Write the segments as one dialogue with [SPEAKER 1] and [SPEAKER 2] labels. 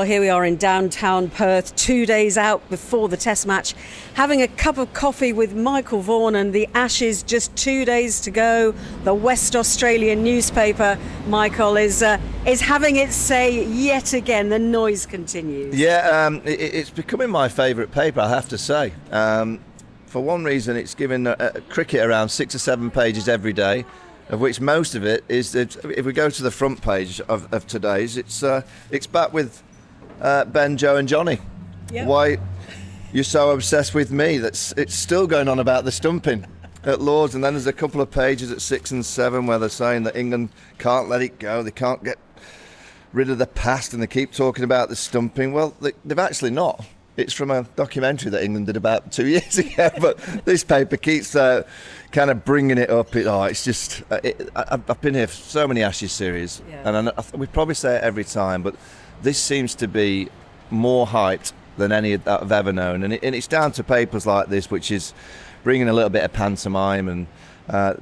[SPEAKER 1] Well, here we are in downtown Perth, 2 days out before the Test match, having a cup of coffee with Michael Vaughan, and the Ashes just 2 days to go. The West Australian newspaper, Michael, is having its say yet again. The noise continues.
[SPEAKER 2] Yeah, it's becoming my favourite paper, I have to say. For one reason, it's given cricket around 6 or 7 pages every day, of which most of it is, if we go to the front page of today's, it's back with Ben, Joe and Johnny.
[SPEAKER 1] Yep.
[SPEAKER 2] Why you're so obsessed with me. It's still going on about the stumping at Lords, and then there's a couple of pages at 6 and 7 where they're saying that England can't let it go, they can't get rid of the past, and they keep talking about the stumping. Well, they've actually not. It's from a documentary that England did about 2 years ago, but this paper keeps kind of bringing it up. It's just, I've been here for so many Ashes series, and we probably say it every time, but this seems to be more hyped than any that I've ever known, and it's down to papers like this, which is bringing a little bit of pantomime, and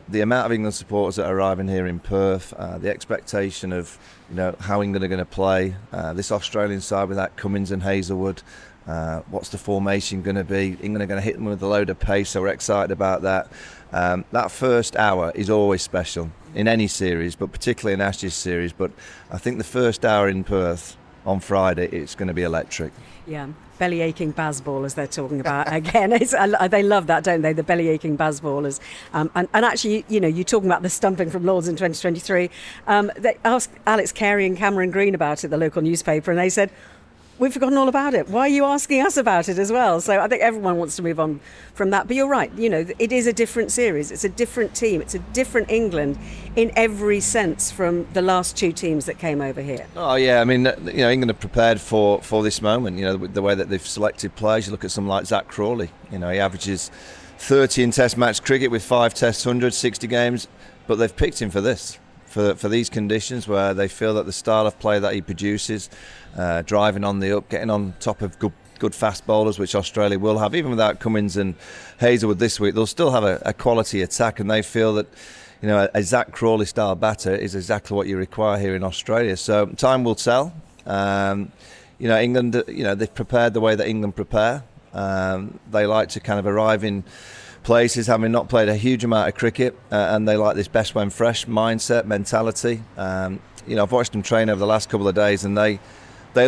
[SPEAKER 2] the amount of England supporters that are arriving here in Perth, the expectation of how England are going to play, this Australian side without Cummins and Hazelwood. What's the formation going to be? England are going to hit them with a load of pace, so we're excited about that. That first hour is always special in any series, but particularly in Ashes series. But I think the first hour in Perth on Friday, it's going to be electric.
[SPEAKER 1] Yeah, belly-aching Bazball, as they're talking about again. They love that, don't they? The belly-aching Bazballers. And actually, you're talking about the stumping from Lords in 2023. They asked Alex Carey and Cameron Green about it, the local newspaper, and they said, we've forgotten all about it. Why are you asking us about it as well? So I think everyone wants to move on from that. But you're right, it is a different series. It's a different team. It's a different England in every sense from the last 2 teams that came over here.
[SPEAKER 2] Oh, yeah. I mean, England are prepared for this moment, the way that they've selected players. You look at someone like Zach Crawley. He averages 30 in Test match cricket with 5 Tests, 160 games. But they've picked him for this. For these conditions where they feel that the style of play that he produces, driving on the up, getting on top of good fast bowlers, which Australia will have, even without Cummins and Hazelwood this week, they'll still have a quality attack, and they feel that a Zach Crawley style batter is exactly what you require here in Australia. So time will tell. England, they've prepared the way that England prepare. They like to kind of arrive in places having not played a huge amount of cricket, and they like this best when fresh mindset, mentality. I've watched them train over the last couple of days, and they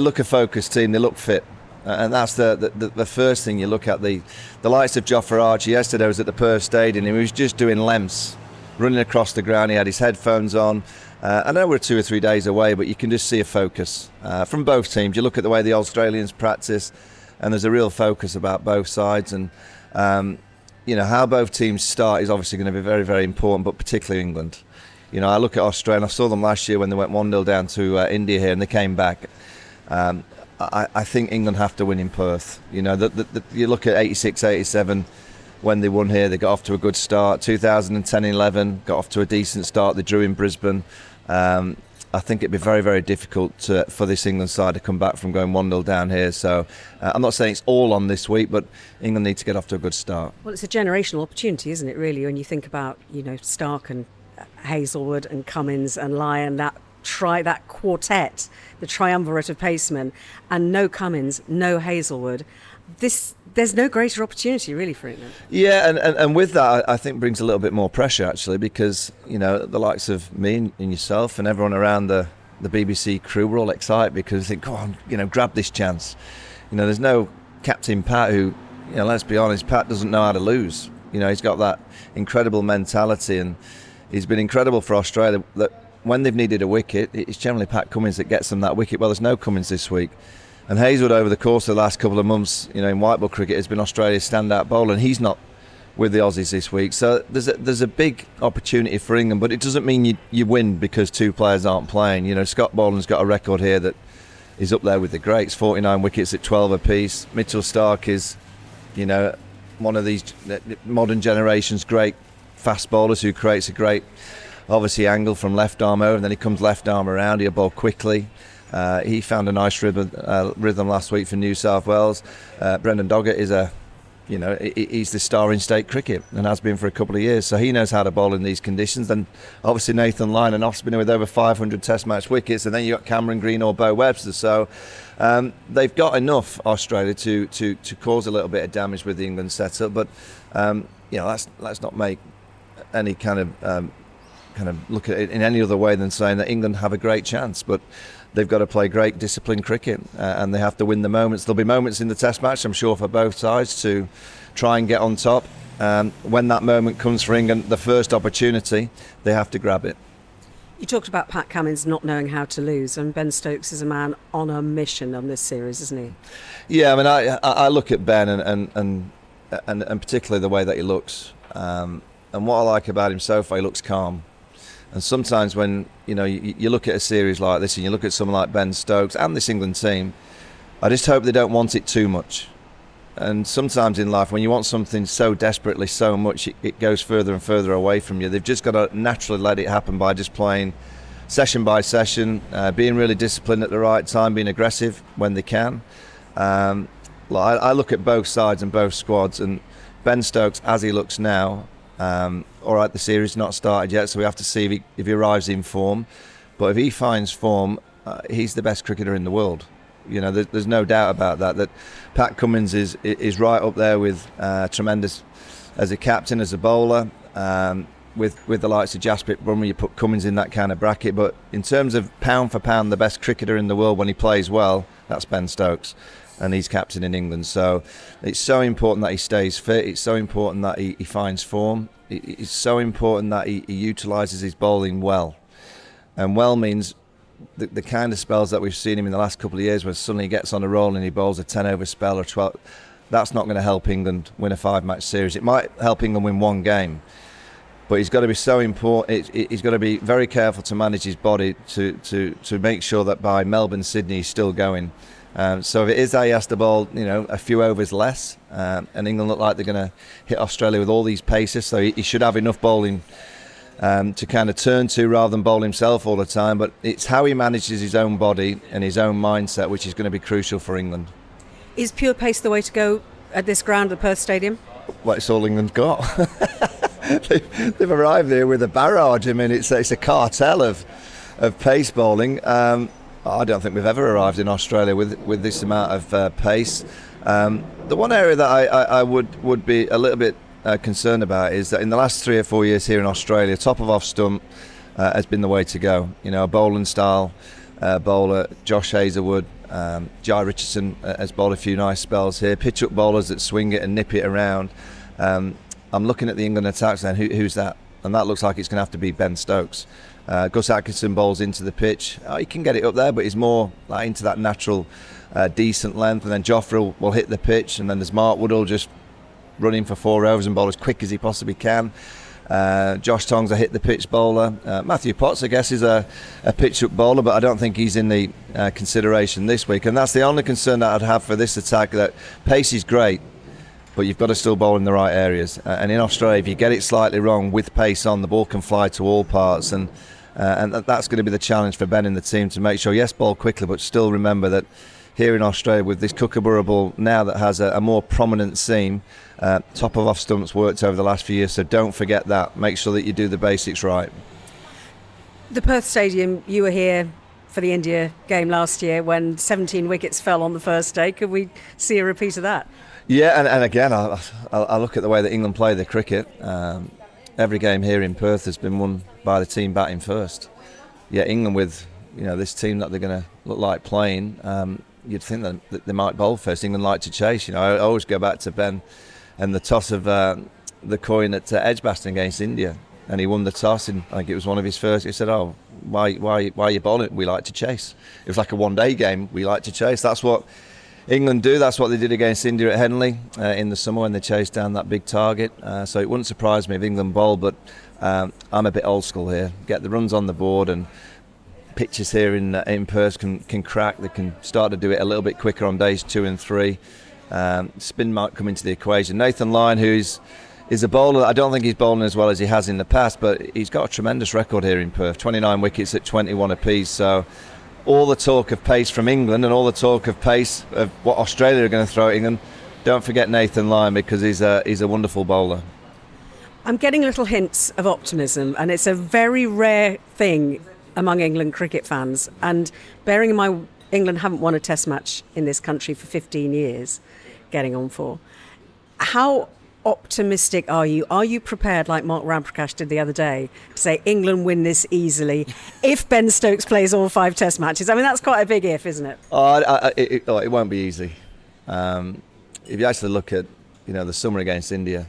[SPEAKER 2] look a focused team, they look fit, and that's the first thing you look at. The likes of Jofra Archer yesterday was at the Perth Stadium, and he was just doing lengths, running across the ground. He had his headphones on. I know we're 2 or 3 days away, but you can just see a focus from both teams. You look at the way the Australians practice, and there's a real focus about both sides, and how both teams start is obviously going to be very, very important, but particularly England. I look at Australia, and I saw them last year when they went 1-0 down to India here, and they came back. I think England have to win in Perth. You look at 86, 87, when they won here, they got off to a good start. 2010-11, got off to a decent start. They drew in Brisbane. I think it'd be very, very difficult for this England side to come back from going 1-0 down here. So I'm not saying it's all on this week, but England need to get off to a good start.
[SPEAKER 1] Well, it's a generational opportunity, isn't it, really, when you think about, Stark and Hazelwood and Cummins and Lyon, that quartet, the triumvirate of pacemen, and no Cummins, no Hazelwood. There's no greater opportunity really for England.
[SPEAKER 2] Yeah, and with that, I think brings a little bit more pressure actually, because the likes of me and yourself and everyone around the BBC crew, we're all excited because they think, go on, grab this chance. There's no Captain Pat who, let's be honest, Pat doesn't know how to lose. He's got that incredible mentality, and he's been incredible for Australia. That when they've needed a wicket, it's generally Pat Cummins that gets them that wicket. Well, there's no Cummins this week. And Hazelwood, over the course of the last couple of months, in white ball cricket, has been Australia's standout bowler, and he's not with the Aussies this week. So there's a big opportunity for England, but it doesn't mean you win because 2 players aren't playing. Scott Boland's got a record here that is up there with the greats, 49 wickets at 12 apiece. Mitchell Stark is, one of these modern generation's great fast bowlers who creates a great, obviously, angle from left arm over, and then he comes left arm around, he'll bowl quickly. He found a nice rhythm last week for New South Wales. Brendan Doggett is a you know, he's the star in state cricket and has been for a couple of years. So he knows how to bowl in these conditions. And obviously Nathan Lyon and off-spinner with over 500 Test match wickets. And then you got Cameron Green or Beau Webster. So they've got enough, Australia, to cause a little bit of damage with the England setup. But you know, let's not make any kind of look at it in any other way than saying that England have a great chance. But they've got to play great disciplined cricket and they have to win the moments. There'll be moments in the Test match, I'm sure, for both sides to try and get on top. When that moment comes for England, the first opportunity, they have to grab it.
[SPEAKER 1] You talked about Pat Cummins not knowing how to lose, and Ben Stokes is a man on a mission on this series, isn't he?
[SPEAKER 2] Yeah, I mean, I look at Ben and particularly the way that he looks. And what I like about him so far, he looks calm. And sometimes when you look at a series like this and you look at someone like Ben Stokes and this England team, I just hope they don't want it too much. And sometimes in life, when you want something so desperately, so much, it goes further and further away from you. They've just got to naturally let it happen by just playing session by session, being really disciplined at the right time, being aggressive when they can. I look at both sides and both squads, and Ben Stokes, as he looks now, all right, the series not started yet, so we have to see if he arrives in form. But if he finds form, he's the best cricketer in the world. You know, there's no doubt about that. That Pat Cummins is right up there with tremendous as a captain, as a bowler. With the likes of Jasprit Bumrah, you put Cummins in that kind of bracket. But in terms of pound for pound, the best cricketer in the world when he plays well, that's Ben Stokes. And he's captain in England. So it's so important that he stays fit. It's so important that he finds form. It's so important that he utilises his bowling well. And well means the kind of spells that we've seen him in the last couple of years where suddenly he gets on a roll and he bowls a 10-over spell or 12. That's not going to help England win a 5-match series. It might help England win one game. But he's got to be so important. He's got to be very careful to manage his body to make sure that by Melbourne, Sydney, he's still going. So if it is that he has to bowl, a few overs less, and England look like they're going to hit Australia with all these paces, so he should have enough bowling to kind of turn to rather than bowl himself all the time. But it's how he manages his own body and his own mindset which is going to be crucial for England.
[SPEAKER 1] Is pure pace the way to go at this ground at Perth Stadium?
[SPEAKER 2] Well, it's all England's got. They've arrived here with a barrage. I mean, it's a cartel of pace bowling. I don't think we've ever arrived in Australia with this amount of pace. The one area that I would be a little bit concerned about is that in the last 3 or 4 years here in Australia, top of off stump has been the way to go. A bowling style bowler, Josh Hazlewood, Jai Richardson has bowled a few nice spells here. Pitch up bowlers that swing it and nip it around. I'm looking at the England attacks then. Who's that? And that looks like it's going to have to be Ben Stokes. Gus Atkinson bowls into the pitch. He can get it up there, but he's more like into that natural, decent length. And then Joffrey will hit the pitch, and then there's Mark Woodall just running for 4 overs and bowl as quick as he possibly can. Josh Tongs a hit the pitch bowler. Matthew Potts, I guess, is a pitch up bowler, but I don't think he's in the consideration this week. And that's the only concern that I'd have for this attack. That pace is great, but you've got to still bowl in the right areas. And in Australia, if you get it slightly wrong with pace on, the ball can fly to all parts. And that's going to be the challenge for Ben and the team to make sure, yes, bowl quickly, but still remember that here in Australia with this Kookaburra ball now that has a more prominent seam, top of off stumps worked over the last few years, so don't forget that. Make sure that you do the basics right.
[SPEAKER 1] The Perth Stadium, you were here for the India game last year when 17 wickets fell on the first day. Could we see a repeat of that? Yeah,
[SPEAKER 2] and again, I look at the way that England play the cricket. Every game here in Perth has been won by the team batting first. Yeah, England with this team that they're going to look like playing, you'd think that they might bowl first. England like to chase. I always go back to Ben and the toss of the coin at Edgbaston against India, and he won the toss, and I think it was one of his first. He said, "Oh, why are you bowling? We like to chase." It was like a one-day game. We like to chase. That's what England do. That's what they did against India at Henley in the summer when they chased down that big target. So it wouldn't surprise me if England bowled, but I'm a bit old school here. Get the runs on the board, and pitches here in Perth can crack. They can start to do it a little bit quicker on days 2 and 3. Spin might come into the equation. Nathan Lyon, who is a bowler, I don't think he's bowling as well as he has in the past, but he's got a tremendous record here in Perth. 29 wickets at 21 apiece. So all the talk of pace from England and all the talk of pace of what Australia are going to throw at England, don't forget Nathan Lyon, because he's a wonderful bowler.
[SPEAKER 1] I'm getting little hints of optimism, and it's a very rare thing among England cricket fans. And bearing in mind, England haven't won a test match in this country for 15 years, getting on for. How optimistic are you? Are you prepared, like Mark Ramprakash did the other day, to say England win this easily if Ben Stokes plays all 5 test matches? I mean, that's quite a big if, isn't it?
[SPEAKER 2] It won't be easy. If you actually look at, the summer against India,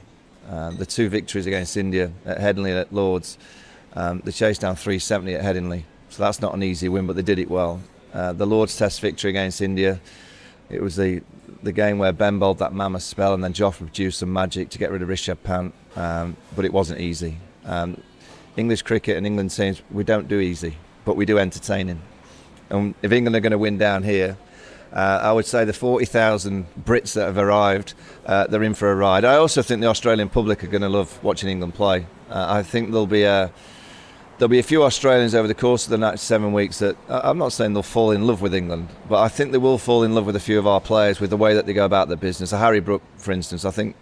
[SPEAKER 2] the 2 victories against India at Headingley and at Lords, they chased down 370 at Headingley, so that's not an easy win, but they did it well. The Lords Test victory against India, it was the game where Ben bowled that mammoth spell, and then Jofra produced some magic to get rid of Rishabh Pant, but it wasn't easy. English cricket and England teams, we don't do easy, but we do entertaining. And if England are going to win down here, I would say the 40,000 Brits that have arrived, they're in for a ride. I also think the Australian public are going to love watching England play. I think there'll be a few Australians over the course of the next 7 weeks that, I'm not saying they'll fall in love with England, but I think they will fall in love with a few of our players, with the way that they go about their business. Harry Brook, for instance, I think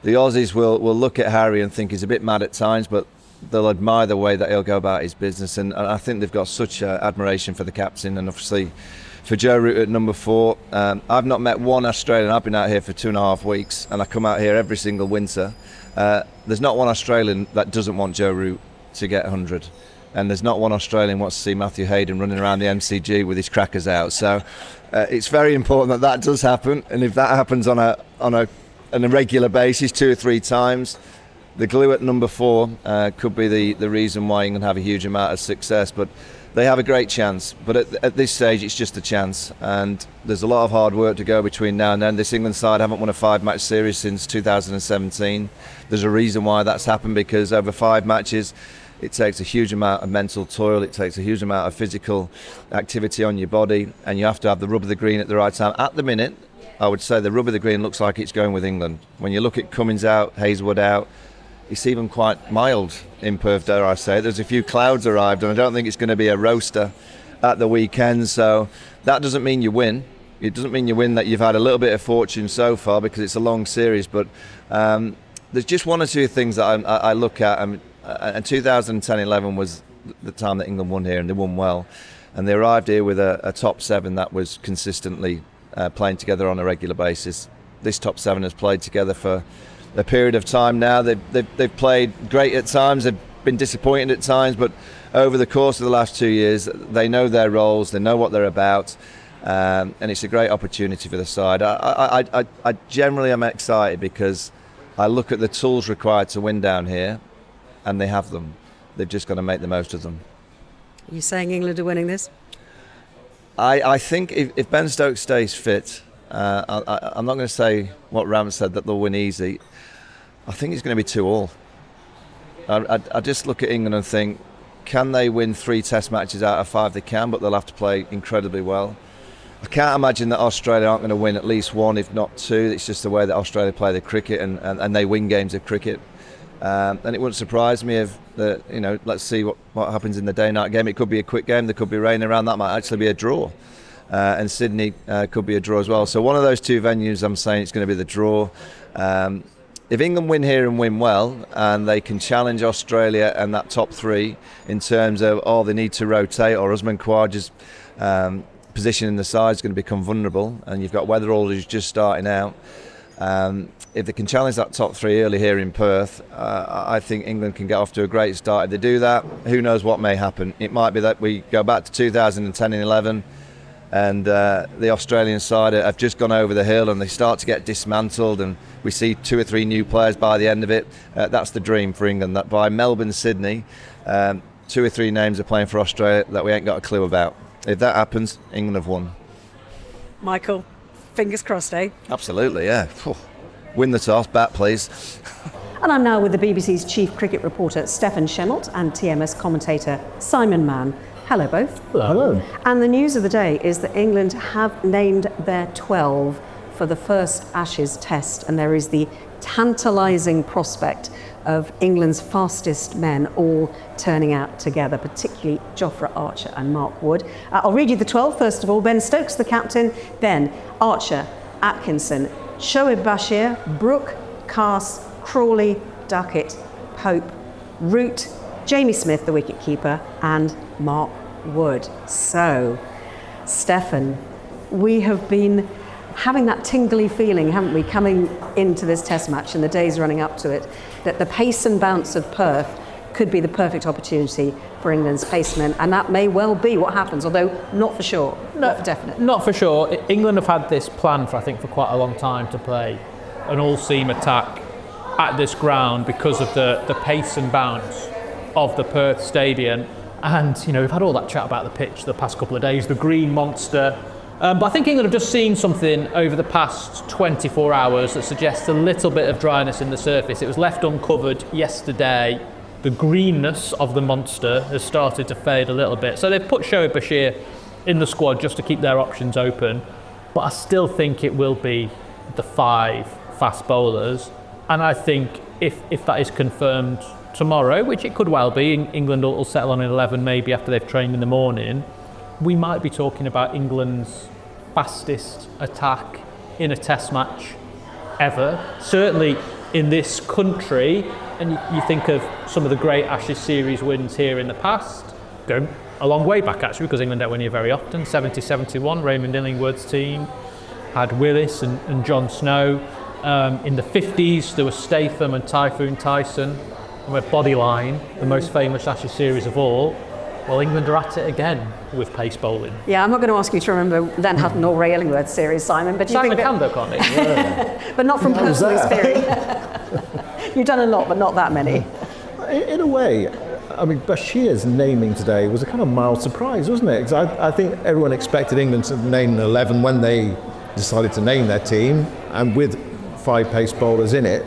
[SPEAKER 2] the Aussies will look at Harry and think he's a bit mad at times, but they'll admire the way that he'll go about his business. And I think they've got such admiration for the captain, and obviously for Joe Root at number 4. I've not met one Australian. I've been out here for 2.5 weeks, and I come out here every single winter. There's not one Australian that doesn't want Joe Root to get 100, and there's not one Australian wants to see Matthew Hayden running around the MCG with his crackers out. So it's very important that does happen, and if that happens on a regular basis, 2 or 3 times, the glue at number 4 could be the reason why England have a huge amount of success. But they have a great chance, but at this stage it's just a chance, and there's a lot of hard work to go between now and then. This England side haven't won a 5-match series since 2017. There's a reason why that's happened, because over 5 matches it takes a huge amount of mental toil, it takes a huge amount of physical activity on your body, and you have to have the rub of the green at the right time. At the minute, I would say the rub of the green looks like it's going with England. When you look at Cummins out, Hazelwood out, it's even quite mild in Perth, dare I say. There's a few clouds arrived, and I don't think it's going to be a roaster at the weekend. So that doesn't mean you win. It doesn't mean you win that you've had a little bit of fortune so far, because it's a long series. But there's just 1 or 2 things that I look at. And 2010-11 was the time that England won here, and they won well. And they arrived here with a top 7 that was consistently playing together on a regular basis. This top 7 has played together for a period of time now. They've played great at times, they've been disappointed at times, but over the course of the last 2 years they know their roles, they know what they're about, and it's a great opportunity for the side. I generally am excited because I look at the tools required to win down here, and they have them. They've just got to make the most of them.
[SPEAKER 1] Are you saying England are winning this?
[SPEAKER 2] I think if Ben Stokes stays fit, I'm not going to say what Ram said, that they'll win easy. I think it's going to be 2-2. I just look at England and think, can they win 3 test matches out of 5? They can, but they'll have to play incredibly well. I can't imagine that Australia aren't going to win at least 1, if not 2. It's just the way that Australia play their cricket, and they win games of cricket. And it wouldn't surprise me if, let's see what happens in the day-night game. It could be a quick game, there could be rain around, that might actually be a draw. And Sydney could be a draw as well. So one of those 2 venues, I'm saying it's going to be the draw. If England win here and win well, and they can challenge Australia and that top 3 in terms of, they need to rotate, or Usman Khawaja's position in the side is going to become vulnerable, and you've got Weatherall who's just starting out. If they can challenge that top 3 early here in Perth, I think England can get off to a great start. If they do that, who knows what may happen. It might be that we go back to 2010 and 11, and the Australian side have just gone over the hill, and they start to get dismantled, and we see 2 or 3 new players by the end of it. That's the dream for England, that by Melbourne, Sydney, 2 or 3 names are playing for Australia that we ain't got a clue about. If that happens, England have won.
[SPEAKER 1] Michael, fingers crossed, eh?
[SPEAKER 2] Absolutely, yeah. Win the toss, bat please.
[SPEAKER 1] And I'm now with the BBC's chief cricket reporter Stefan Shemmelt and TMS commentator Simon Mann. Hello both.
[SPEAKER 3] Hello.
[SPEAKER 1] And the news of the day is that England have named their 12 for the first Ashes test, and there is the tantalising prospect of England's fastest men all turning out together, particularly Jofra Archer and Mark Wood. I'll read you the 12 first of all. Ben Stokes, the captain, then Archer, Atkinson, Shoaib Bashir, Brooke, Cass, Crawley, Duckett, Pope, Root, Jamie Smith, the wicketkeeper, and Mark Wood. So, Stefan, we have been having that tingly feeling, haven't we, coming into this test match and the days running up to it, that the pace and bounce of Perth could be the perfect opportunity for England's pacemen, and that may well be what happens, although not for sure, not for definite.
[SPEAKER 3] Not for sure. England have had this plan for quite a long time to play an all-seam attack at this ground because of the pace and bounce of the Perth Stadium. And, we've had all that chat about the pitch the past couple of days, the green monster. But I think England have just seen something over the past 24 hours that suggests a little bit of dryness in the surface. It was left uncovered yesterday. The greenness of the monster has started to fade a little bit. So they've put Shoaib Bashir in the squad just to keep their options open. But I still think it will be the 5 fast bowlers. And I think if that is confirmed tomorrow, which it could well be, England will settle on an 11 maybe after they've trained in the morning, we might be talking about England's fastest attack in a test match ever. Certainly in this country, and you think of some of the great Ashes series wins here in the past, going a long way back actually, because England don't win here very often. 70-71, Raymond Illingworth's team had Willis and John Snow. In the 50s, there was Statham and Typhoon Tyson, with Bodyline, the most famous Ashes series of all. Well, England are at it again with pace bowling.
[SPEAKER 1] Yeah, I'm not going to ask you to remember Len Hutton or Ray Illingworth series, Simon, but
[SPEAKER 3] Simon can though, can't he?
[SPEAKER 4] Yeah.
[SPEAKER 1] but not from personal experience. You've done a lot, but not that many.
[SPEAKER 4] In a way, I mean, Bashir's naming today was a kind of mild surprise, wasn't it? Because I think everyone expected England to name an 11 when they decided to name their team, and with 5 pace bowlers in it.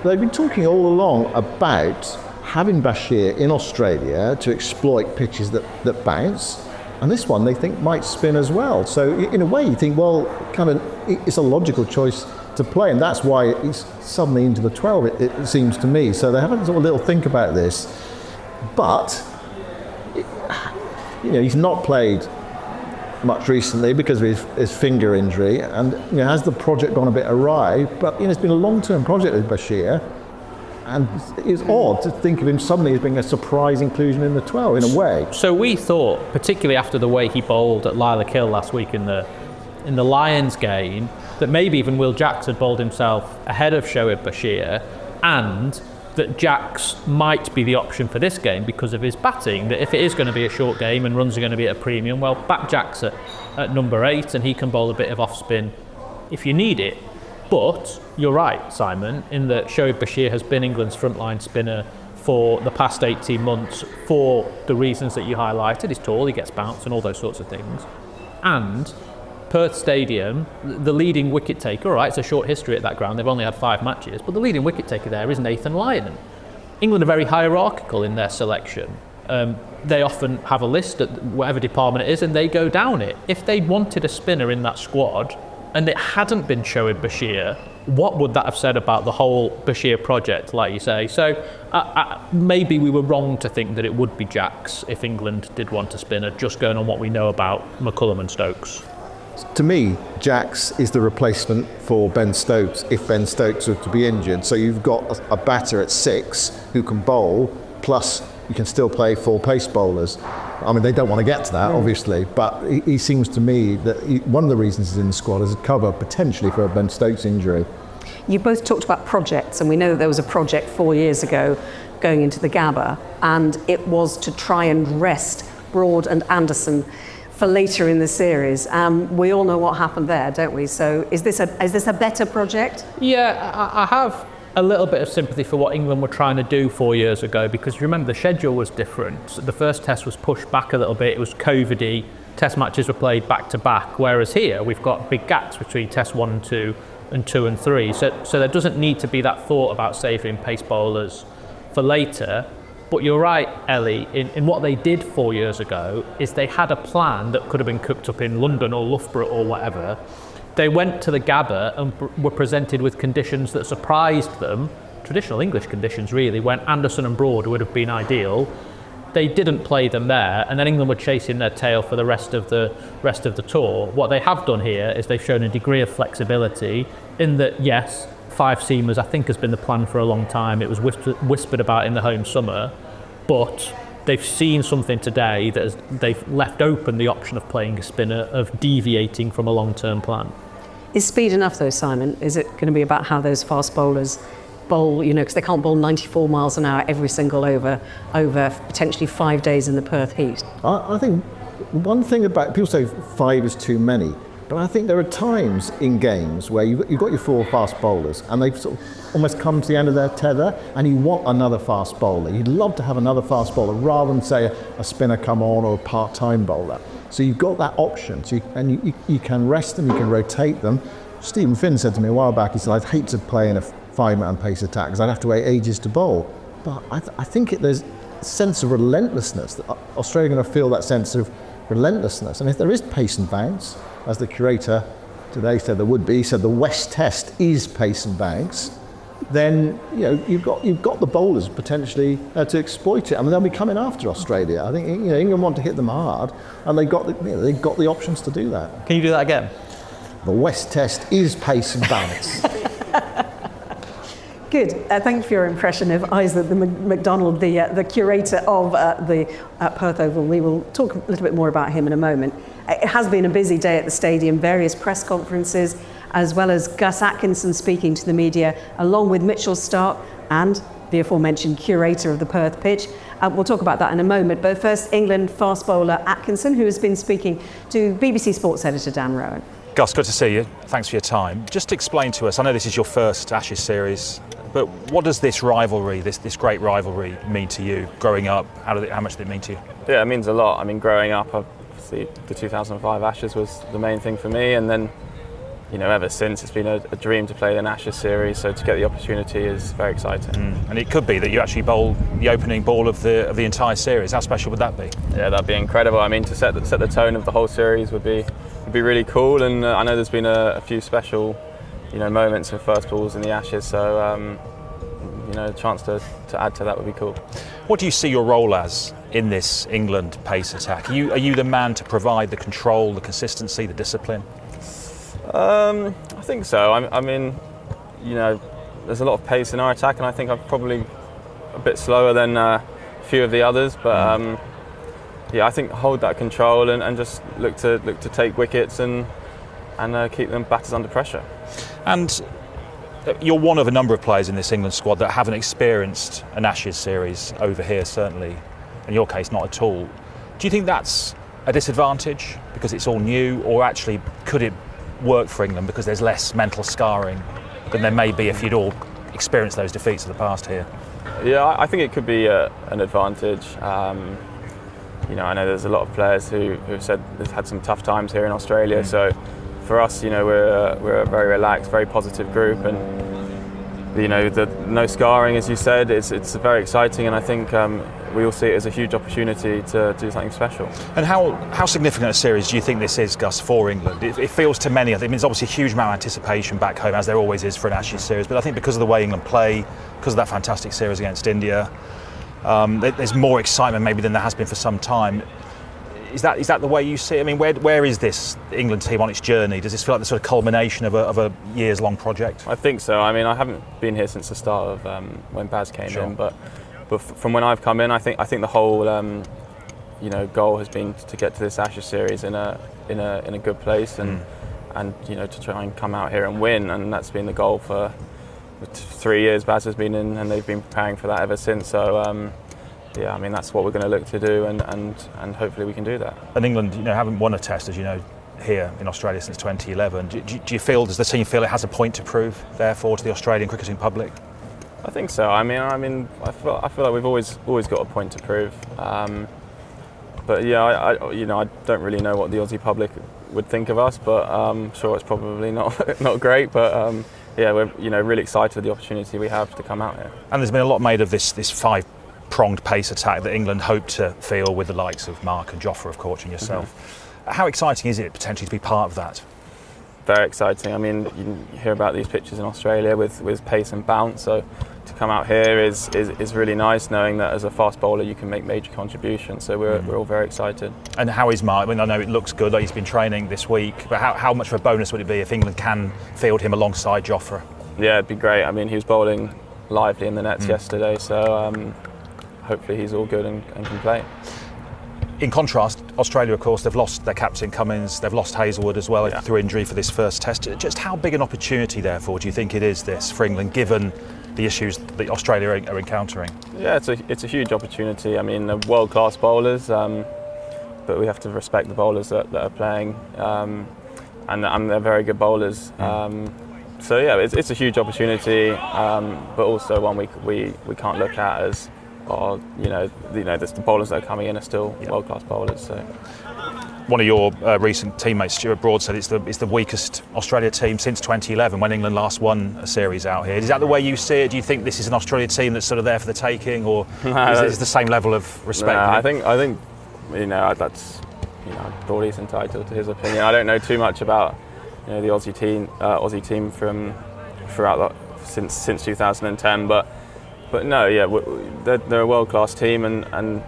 [SPEAKER 4] They've been talking all along about having Bashir in Australia to exploit pitches that bounce, and this one they think might spin as well. So in a way you think, well, kind of it's a logical choice to play, and that's why he's suddenly into the 12, it seems to me. So they have a sort of little think about this, but he's not played much recently because of his finger injury, and has the project gone a bit awry? But it's been a long-term project with Bashir, and it's odd to think of him suddenly as being a surprise inclusion in the 12 in a way.
[SPEAKER 3] So we thought, particularly after the way he bowled at Lilac Hill last week in the Lions game, that maybe even Will Jacks had bowled himself ahead of Shoaib Bashir, and that Jacks might be the option for this game because of his batting, that if it is going to be a short game and runs are going to be at a premium, well, back Jacks at number 8 and he can bowl a bit of off spin if you need it. But you're right, Simon, in that Shoaib Bashir has been England's frontline spinner for the past 18 months for the reasons that you highlighted. He's tall, he gets bounced and all those sorts of things. And Perth Stadium, the leading wicket taker, all right, it's a short history at that ground, they've only had 5 matches, but the leading wicket taker there is Nathan Lyon. England are very hierarchical in their selection. They often have a list at whatever department it is and they go down it. If they wanted a spinner in that squad and it hadn't been Shoaib Bashir, what would that have said about the whole Bashir project, like you say? So maybe we were wrong to think that it would be Jacks if England did want a spinner, just going on what we know about McCullum and Stokes.
[SPEAKER 4] To me, Jacks is the replacement for Ben Stokes if Ben Stokes were to be injured. So you've got a batter at 6 who can bowl, plus you can still play 4 pace bowlers. I mean, they don't want to get to that, obviously, but he seems to me that one of the reasons he's in the squad is a cover potentially for a Ben Stokes injury.
[SPEAKER 1] You both talked about projects, and we know that there was a project 4 years ago going into the Gabba, and it was to try and rest Broad and Anderson for later in the series. We all know what happened there, don't we? So is this a better project?
[SPEAKER 3] Yeah, I have a little bit of sympathy for what England were trying to do 4 years ago, because remember the schedule was different. The first test was pushed back a little bit, it was COVID-y, test matches were played back to back, whereas here we've got big gaps between test 1 and 2 and 2 and 3. So there doesn't need to be that thought about saving pace bowlers for later. But you're right, Ellie, in what they did 4 years ago is they had a plan that could have been cooked up in London or Loughborough or whatever. They went to the Gabba and were presented with conditions that surprised them, traditional English conditions really, when Anderson and Broad would have been ideal. they didn't play them there, and then England were chasing their tail for the rest of the tour. What they have done here is they've shown a degree of flexibility in that, yes, 5 seamers I think has been the plan for a long time. It was whispered about in the home summer, but they've seen something today that they've left open the option of playing a spinner, of deviating from a long-term plan.
[SPEAKER 1] Is speed enough though, Simon? Is it going to be about how those fast bowlers bowl, because they can't bowl 94 miles an hour every single over potentially 5 days in the Perth heat?
[SPEAKER 4] I think one thing about, people say 5 is too many, but I think there are times in games where you've got your 4 fast bowlers and they've sort of almost come to the end of their tether, and you want another fast bowler. You'd love to have another fast bowler rather than, say, a spinner come on or a part-time bowler. So you've got that option, and you can rest them, you can rotate them. Stephen Finn said to me a while back, he said, I'd hate to play in a 5-man pace attack because I'd have to wait ages to bowl. But I think there's a sense of relentlessness. That Australia are going to feel that sense of relentlessness. And if there is pace and bounce, as the curator today said there would be, he said the West Test is pace and bounce, then you've got the bowlers potentially to exploit it. I mean, they'll be coming after Australia. I think England want to hit them hard, and they've got the options to do that.
[SPEAKER 5] Can you do that again?
[SPEAKER 4] The West Test is pace and bounce.
[SPEAKER 1] Good. Thank you for your impression of Isaac McDonald, the curator of the Perth Oval. We will talk a little bit more about him in a moment. It has been a busy day at the stadium, various press conferences, as well as Gus Atkinson speaking to the media, along with Mitchell Starc and the aforementioned curator of the Perth pitch. We'll talk about that in a moment. But first, England fast bowler Atkinson, who has been speaking to BBC Sports editor Dan Rowan.
[SPEAKER 6] Gus, good to see you. Thanks for your time. Just explain to us, I know this is your first Ashes series, but what does this rivalry, this great rivalry, mean to you growing up? How much did it mean to you?
[SPEAKER 7] Yeah, it means a lot. I mean, growing up, obviously the 2005 Ashes was the main thing for me, and then ever since it's been a dream to play an Ashes series, so to get the opportunity is very exciting. And
[SPEAKER 6] it could be that you actually bowl the opening ball of the entire series. How special would that be?
[SPEAKER 7] Yeah, that'd be incredible. I mean, to set the tone of the whole series would be really cool, and I know there's been a few special moments of first balls in the Ashes, so a chance to add to that would be cool.
[SPEAKER 6] What do you see your role as in this England pace attack? Are you the man to provide the control, the consistency, the discipline?
[SPEAKER 7] I think so. I mean, there's a lot of pace in our attack, and I think I'm probably a bit slower than a few of the others, but I think hold that control and just look to take wickets and keep them batters under pressure.
[SPEAKER 6] And you're one of a number of players in this England squad that haven't experienced an Ashes series over here, certainly. In your case, not at all. Do you think that's a disadvantage because it's all new, or actually could it work for England because there's less mental scarring than there may be if you'd all experienced those defeats of the past here?
[SPEAKER 7] Yeah, I think it could be an advantage. I know there's a lot of players who've said they've had some tough times here in Australia, so for us, we're a very relaxed, very positive group, and the no scarring, as you said, it's very exciting, and I think we all see it as a huge opportunity to do something special.
[SPEAKER 6] And how significant a series do you think this is, Gus, for England? It feels to many, I think, there's obviously a huge amount of anticipation back home, as there always is for an Ashes series, but I think because of the way England play, because of that fantastic series against India, there's more excitement maybe than there has been for some time. Is that the way you see it? I mean, where is this England team on its journey? Does this feel like the sort of culmination of a years-long project?
[SPEAKER 7] I think so. I mean, I haven't been here since the start of when Baz came in, but from when I've come in, I think the whole goal has been to get to this Ashes series in a good place and to try and come out here and win, and that's been the goal for 3 years Baz has been in, and they've been preparing for that ever since. So. I mean, that's what we're going to look to do, and hopefully we can do that.
[SPEAKER 6] And England, haven't won a Test, as you know, here in Australia since 2011. Do you feel, does the team feel it has a point to prove, therefore, to the Australian cricketing public?
[SPEAKER 7] I think so. I feel like we've always got a point to prove. But I don't really know what the Aussie public would think of us, but I'm sure it's probably not great. But we're really excited with the opportunity we have to come out here.
[SPEAKER 6] And there's been a lot made of this 5-pronged pace attack that England hoped to field with the likes of Mark and Jofra, of course, and yourself. How exciting is it potentially to be part of that?
[SPEAKER 7] Very exciting. I mean, you hear about these pitches in Australia with pace and bounce, so to come out here is really nice, knowing that as a fast bowler you can make major contributions. So we're all very excited.
[SPEAKER 6] And how is Mark? I mean, I know it looks good, like he's been training this week, but how much of a bonus would it be if England can field him alongside Jofra?
[SPEAKER 7] Yeah, it'd be great. I mean, he was bowling lively in the nets yesterday, so hopefully he's all good and can play.
[SPEAKER 6] In contrast, Australia, of course, they've lost their captain Cummins, they've lost Hazelwood as well through injury for this first test. Just how big an opportunity, therefore, do you think it is this for England, given the issues that Australia are encountering?
[SPEAKER 7] Yeah, it's a huge opportunity. I mean, they're world-class bowlers, but we have to respect the bowlers that are playing, and they're very good bowlers. So yeah, it's a huge opportunity, but also one we can't look at as, the bowlers that are coming in are still world-class bowlers. So.
[SPEAKER 6] One of your recent teammates, Stuart Broad, said it's the weakest Australia team since 2011, when England last won a series out here. Is that the way you see it? Do you think this is an Australia team that's sort of there for the taking, or is it the same level of respect?
[SPEAKER 7] No, I think that's Broadie's entitled to his opinion. I don't know too much about the Aussie team from throughout since 2010, but no, yeah, they're a world-class team, and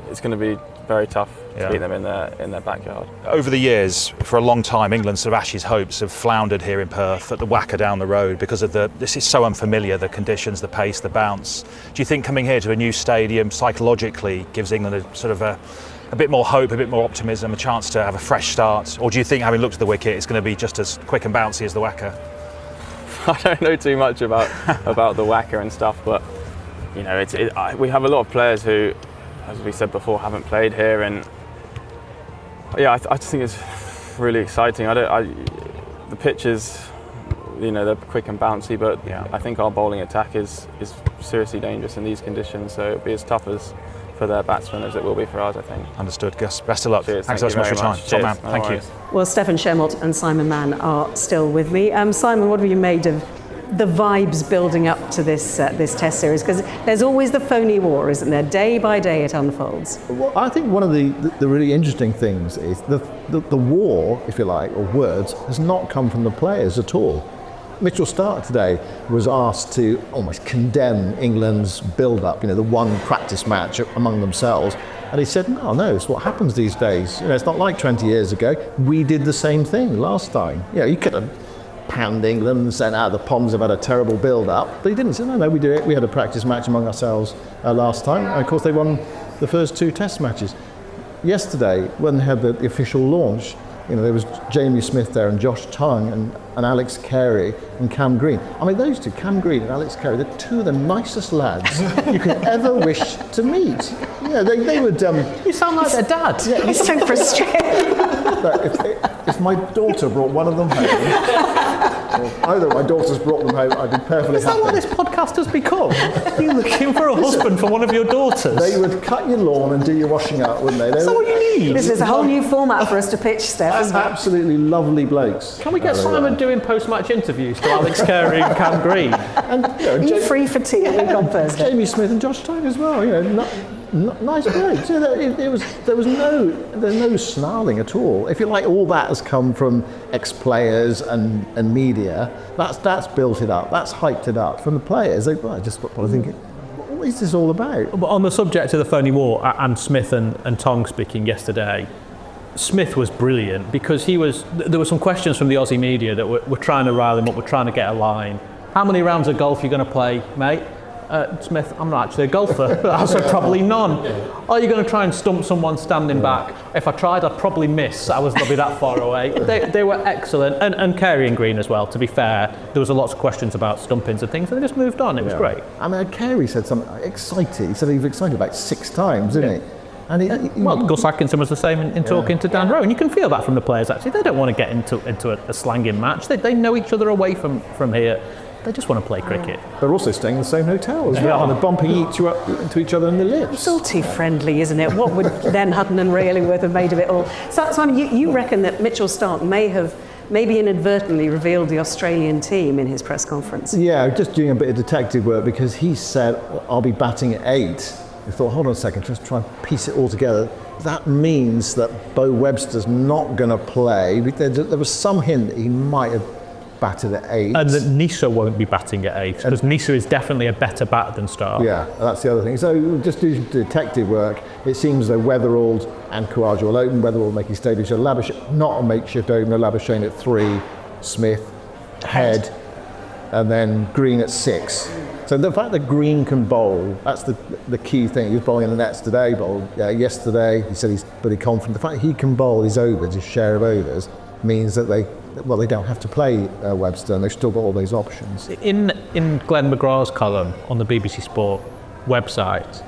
[SPEAKER 7] it's going to be very tough to beat them in their backyard.
[SPEAKER 6] Over the years, for a long time, England's sort of Ashes hopes have floundered here in Perth at the WACA down the road because of this is so unfamiliar, the conditions, the pace, the bounce. Do you think coming here to a new stadium psychologically gives England a bit more hope, a bit more optimism, a chance to have a fresh start? Or do you think, having looked at the wicket, it's going to be just as quick and bouncy as the WACA?
[SPEAKER 7] I don't know too much about the WACA and stuff, but we have a lot of players who, as we said before, haven't played here, and I just think it's really exciting. The pitches, they're quick and bouncy, but I think our bowling attack is seriously dangerous in these conditions. So it'll be as tough as for their batsmen as it will be for ours, I think.
[SPEAKER 6] Understood, Gus. Best of luck.
[SPEAKER 7] Cheers,
[SPEAKER 6] Thanks so much for your time. Top man. Thank you.
[SPEAKER 1] Well, Stefan Shermott and Simon Mann are still with me. Simon, what have you made of the vibes building up to this test series? Because there's always the phony war, isn't there? Day by day it unfolds.
[SPEAKER 4] Well, I think one of the really interesting things is the war, if you like, or words, has not come from the players at all. Mitchell Starc today was asked to almost condemn England's build-up, the one practice match among themselves. And he said, no, it's what happens these days. It's not like 20 years ago. We did the same thing last time. You could have panned England and said, the Poms have had a terrible build-up. But he didn't say, no, we do it. We had a practice match among ourselves last time. And of course, they won the first two test matches. Yesterday, when they had the official launch, there was Jamie Smith there and Josh Tongue and Alex Carey and Cam Green. I mean, those two, Cam Green and Alex Carey, they're two of the nicest lads you could ever wish to meet. They would...
[SPEAKER 3] You sound like their dad.
[SPEAKER 1] Yeah, you're so frustrated.
[SPEAKER 4] If my daughter brought one of them home, or either of my daughters brought them home, I'd be perfectly happy.
[SPEAKER 3] Is that what this podcast has become? You're looking for a husband for one of your daughters?
[SPEAKER 4] They would cut your lawn and do your washing up, wouldn't they?
[SPEAKER 3] Is that what you need?
[SPEAKER 1] This is a whole new format for us to pitch, Steph.
[SPEAKER 4] Absolutely lovely blokes.
[SPEAKER 3] Can we get Simon doing post-match interviews to Alex Carey and Cam Green?
[SPEAKER 4] And
[SPEAKER 1] Are you free for tea a week on Thursday?
[SPEAKER 4] Jamie Smith and Josh Tongue as well. Nice blokes. There was no snarling at all. If you like, all that has come from ex-players and media. That's built it up. That's hyped it up. From the players, they just what I think. What is this all about?
[SPEAKER 3] But on the subject of the phony war and Smith and Tongue speaking yesterday, Smith was brilliant because there were some questions from the Aussie media that were trying to rile him up, were trying to get a line. How many rounds of golf are you going to play, mate? Smith, I'm not actually a golfer. I said probably none. Are you going to try and stump someone standing back? If I tried, I'd probably miss. I was not be that far away. They were excellent, and Carey and Green as well. To be fair, there was a lots of questions about stumpings and things, and they just moved on. It was great.
[SPEAKER 4] I mean, Carey said something excited. He said he was excited about 6 times, didn't he? And
[SPEAKER 3] Gus Atkinson was the same in talking to Dan Rowe, and you can feel that from the players. Actually, they don't want to get into a slanging match. They know each other away from here. They just want to play cricket.
[SPEAKER 4] They're also staying in the same hotel as well, and they're bumping into each other in the lifts.
[SPEAKER 1] It's all too friendly, isn't it? What would then Hutton and Railingworth have made of it all? So, Simon, you reckon that Mitchell Starc may have maybe inadvertently revealed the Australian team in his press conference?
[SPEAKER 4] Yeah, just doing a bit of detective work, because he said, I'll be batting at 8. I thought, hold on a second, just try and piece it all together. That means that Bo Webster's not going to play. There was some hint that he might have batted at 8.
[SPEAKER 3] And that Nisa won't be batting at 8 because Nisa is definitely a better batter than Stark.
[SPEAKER 4] Yeah, that's the other thing. So just do detective work. It seems though Weatherald and Khawaja will open. Weatherald making status. Labuschagne, not a makeshift opener. Labuschagne at 3, Smith, Head, and then Green at 6. So the fact that Green can bowl, that's the key thing. He was bowling in the nets today, bowled yesterday. He said he's pretty confident. The fact that he can bowl his overs, his share of overs, means that they don't have to play Webster, and they've still got all those options.
[SPEAKER 3] In Glenn McGrath's column on the BBC Sport website,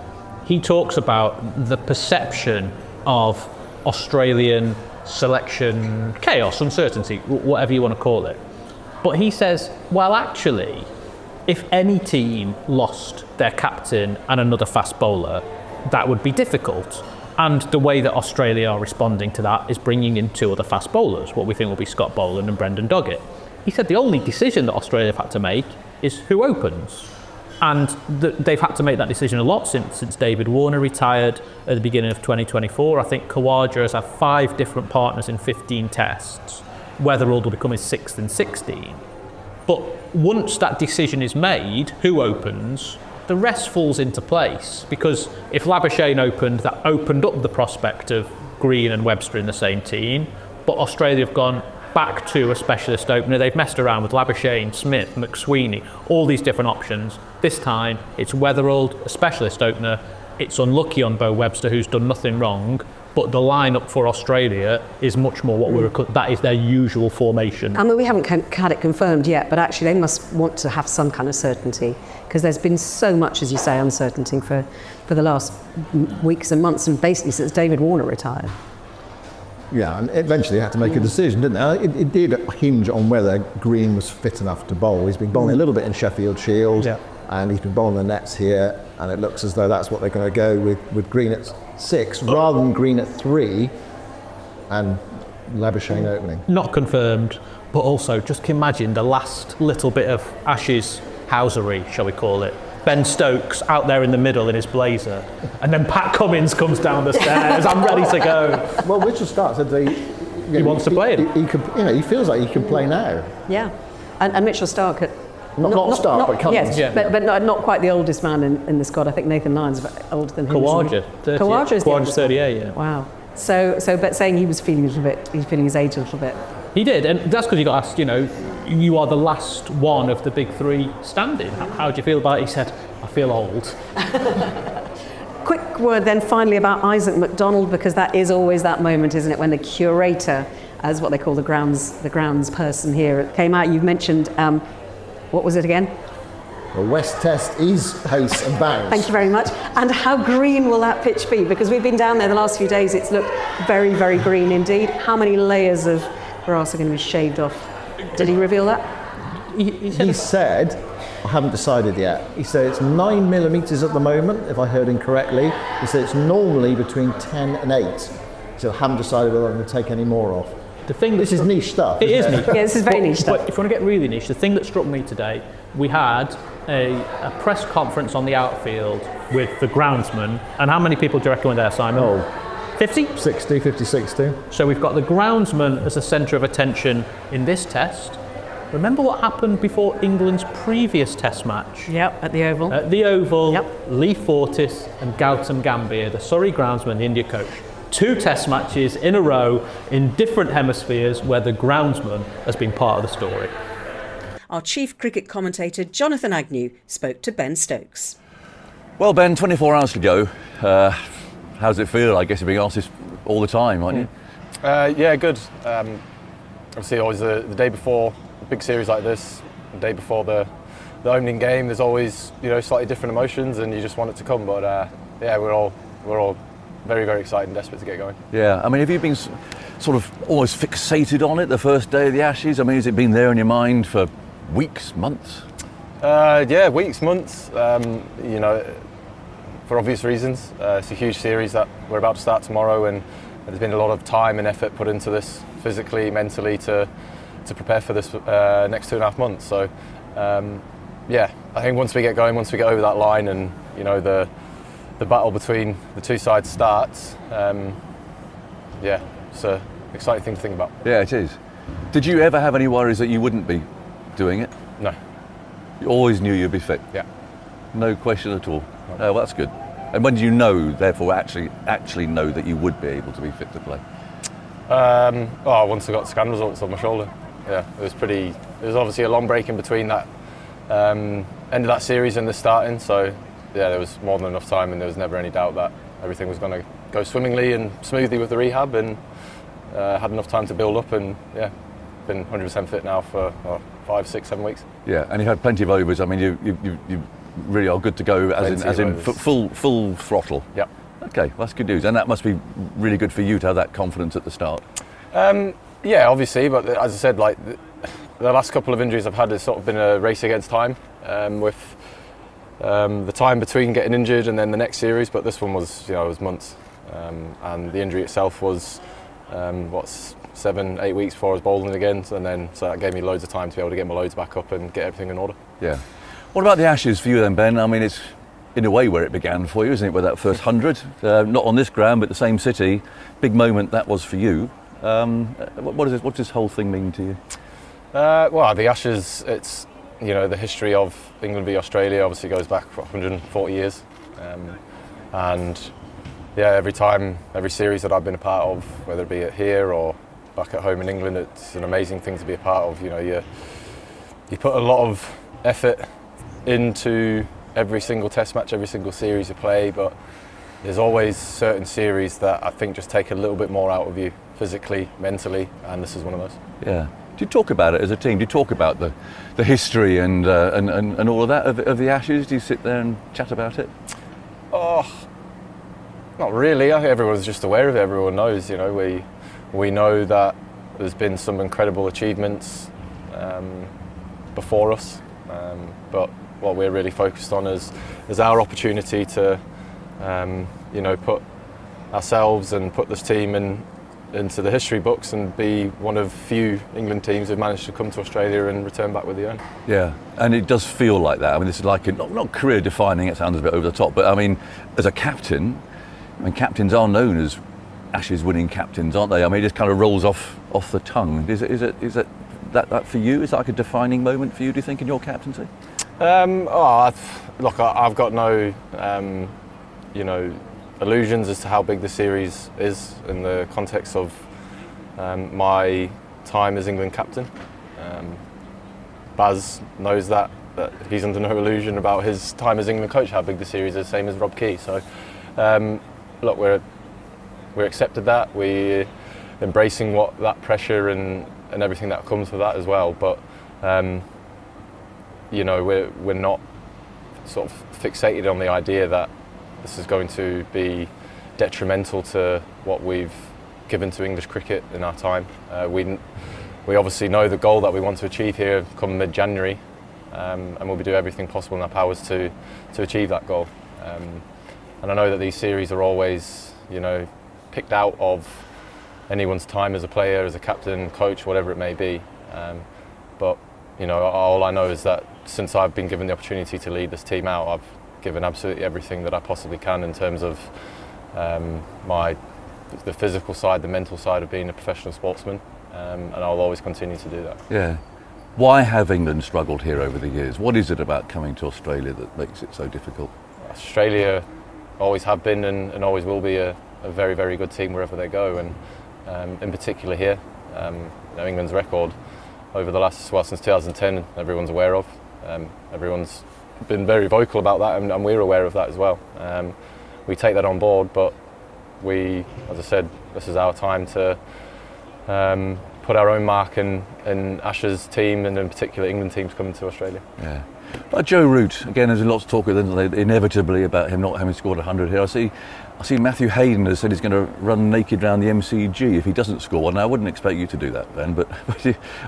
[SPEAKER 3] he talks about the perception of Australian selection chaos, uncertainty, whatever you want to call it. But he says, well, actually, if any team lost their captain and another fast bowler, that would be difficult. And the way that Australia are responding to that is bringing in 2 other fast bowlers, what we think will be Scott Boland and Brendan Doggett. He said the only decision that Australia have had to make is who opens. And they've had to make that decision a lot since David Warner retired at the beginning of 2024. I think Khawaja has had 5 different partners in 15 tests. Weatherald will become his 6th in 16. But once that decision is made, who opens, the rest falls into place, because if Labuschagne opened, that opened up the prospect of Green and Webster in the same team, but Australia have gone back to a specialist opener. They've messed around with Labuschagne, Smith, McSweeney, all these different options. This time it's Weatherald, a specialist opener. It's unlucky on Beau Webster, who's done nothing wrong, but the lineup for Australia is much more that is their usual formation.
[SPEAKER 1] I mean, we haven't had it confirmed yet, but actually they must want to have some kind of certainty, because there's been so much, as you say, uncertainty for the last weeks and months, and basically since David Warner retired.
[SPEAKER 4] Yeah, and eventually they had to make a decision, didn't they? It did hinge on whether Green was fit enough to bowl. He's been bowling a little bit in Sheffield Shield, and he's been bowling the nets here, and it looks as though that's what they're going to go with Green at 6 rather than Green at 3 and Labuschagne opening.
[SPEAKER 3] Not confirmed, but also just imagine the last little bit of Ashes housery, shall we call it. Ben Stokes out there in the middle in his blazer, and then Pat Cummins comes down the stairs. I'm ready to go.
[SPEAKER 4] Well, Mitchell Stark said
[SPEAKER 3] he wants to play it.
[SPEAKER 4] He could, he feels like he can play now.
[SPEAKER 1] Yeah, and Mitchell Stark at
[SPEAKER 4] Not Stark, but Cummins.
[SPEAKER 1] Yes, but not quite the oldest man in the squad. I think Nathan Lyon's older than him.
[SPEAKER 3] Khawaja, 38, yeah.
[SPEAKER 1] Wow. So, but saying he's feeling his age a little bit.
[SPEAKER 3] He did, and that's because you got asked, you are the last one of the big 3 standing. How do you feel about it? He said, I feel old.
[SPEAKER 1] Quick word then finally about Isaac McDonald, because that is always that moment, isn't it, when the curator, as what they call the grounds person here, came out. You've mentioned, what was it again?
[SPEAKER 4] Well, West Test is pace and bounce.
[SPEAKER 1] Thank you very much. And how green will that pitch be? Because we've been down there the last few days, it's looked very, very green indeed. How many layers of grass are going to be shaved off? Did he reveal that?
[SPEAKER 4] He said, I haven't decided yet. He said it's 9 millimetres at the moment, if I heard him correctly. He said it's normally between 10 and 8. So I haven't decided whether I'm going to take any more off. This is niche stuff.
[SPEAKER 3] It is niche.
[SPEAKER 1] Yeah, this is very niche stuff.
[SPEAKER 3] But if you want to get really niche, the thing that struck me today, we had a press conference on the outfield with the groundsman. And how many people do you reckon were there, Simon? 50?
[SPEAKER 4] 50, 60.
[SPEAKER 3] So we've got the groundsman as a centre of attention in this test. Remember what happened before England's previous test match?
[SPEAKER 1] Yep, at the Oval.
[SPEAKER 3] At the Oval, Lee Fortis and Gautam Gambhir, the Surrey groundsman, the India coach. 2 test matches in a row in different hemispheres where the groundsman has been part of the story.
[SPEAKER 1] Our chief cricket commentator, Jonathan Agnew, spoke to Ben Stokes.
[SPEAKER 5] Well, Ben, 24 hours to go. How does it feel? I guess you're being asked this all the time, aren't you?
[SPEAKER 8] Yeah, good. Obviously, always the day before a big series like this, the day before the opening game, there's always slightly different emotions, and you just want it to come. But yeah, we're all very, very excited and desperate to get going.
[SPEAKER 5] Yeah, I mean, have you been sort of almost fixated on it the first day of the Ashes? I mean, has it been there in your mind for weeks, months?
[SPEAKER 8] Yeah, weeks, months. For obvious reasons. It's a huge series that we're about to start tomorrow, and there's been a lot of time and effort put into this, physically, mentally, to prepare for this next 2.5 months. So, yeah, I think once we get going, once we get over that line, and the battle between the 2 sides starts, yeah, it's an exciting thing to think about.
[SPEAKER 5] Yeah, it is. Did you ever have any worries that you wouldn't be doing it?
[SPEAKER 8] No.
[SPEAKER 5] You always knew you'd be fit?
[SPEAKER 8] Yeah.
[SPEAKER 5] No question at all? Oh, well, that's good. And when did you know, therefore, actually know that you would be able to be fit to play?
[SPEAKER 8] Once I got scan results on my shoulder. Yeah, it was obviously a long break in between that end of that series and the starting, so yeah, there was more than enough time, and there was never any doubt that everything was going to go swimmingly and smoothly with the rehab, and had enough time to build up, and yeah, been 100% fit now for 5, 6, 7 weeks.
[SPEAKER 5] Yeah, and you've had plenty of overs. I mean, you really are good to go as in full throttle.
[SPEAKER 8] Yeah.
[SPEAKER 5] Okay, well, that's good news, and that must be really good for you to have that confidence at the start.
[SPEAKER 8] Yeah, obviously, but as I said, like the last couple of injuries I've had has sort of been a race against time, with the time between getting injured and then the next series. But this one was, it was months, and the injury itself was 7, 8 weeks before I was bowling again, so that gave me loads of time to be able to get my loads back up and get everything in order.
[SPEAKER 5] Yeah. What about the Ashes for you then, Ben? I mean, it's in a way where it began for you, isn't it, with that first 100? Not on this ground, but the same city. Big moment that was for you. What does this whole thing mean to you?
[SPEAKER 8] Well, the Ashes, it's, the history of England v Australia obviously goes back for 140 years. And yeah, every series that I've been a part of, whether it be here or back at home in England, it's an amazing thing to be a part of. You put a lot of effort into every single test match, every single series you play, but there's always certain series that I think just take a little bit more out of you, physically, mentally, and this is one of those.
[SPEAKER 5] Yeah. Do you talk about it as a team? Do you talk about the history and all of that of the Ashes? Do you sit there and chat about it?
[SPEAKER 8] Oh, not really. I think everyone's just aware of it. Everyone knows. We know that there's been some incredible achievements before us, but what we're really focused on is our opportunity to put ourselves and put this team into the history books and be one of few England teams who've managed to come to Australia and return back with the urn.
[SPEAKER 5] Yeah, and it does feel like that. I mean, this is like not career defining, it sounds a bit over the top, but I mean, as a captain, captains are known as Ashes winning captains, aren't they? I mean, it just kind of rolls off the tongue. Is it that for you? Is that like a defining moment for you, do you think, in your captaincy?
[SPEAKER 8] Look, I've got no illusions as to how big the series is in the context of my time as England captain. Baz knows that he's under no illusion about his time as England coach, how big the series is, same as Rob Key. So, look, we're accepted that, we're embracing what that pressure and everything that comes with that as well. But we're not sort of fixated on the idea that this is going to be detrimental to what we've given to English cricket in our time. We obviously know the goal that we want to achieve here come mid-January, and we'll be doing everything possible in our powers to achieve that goal. And I know that these series are always, picked out of anyone's time as a player, as a captain, coach, whatever it may be. But all I know is that since I've been given the opportunity to lead this team out, I've given absolutely everything that I possibly can in terms of the physical side, the mental side of being a professional sportsman, and I'll always continue to do that.
[SPEAKER 5] Yeah. Why have England struggled here over the years? What is it about coming to Australia that makes it so difficult?
[SPEAKER 8] Australia always have been and always will be a very, very good team wherever they go, and in particular here. England's record over the since 2010, everyone's aware of. Everyone's been very vocal about that, and we're aware of that as well. We take that on board, but as I said, this is our time to put our own mark in Ashes team, and in particular England teams coming to Australia.
[SPEAKER 5] Yeah. But Joe Root, again, there's lots of talk inevitably about him not having scored 100 here. I see Matthew Hayden has said he's going to run naked around the MCG if he doesn't score one. Now, I wouldn't expect you to do that, Ben, but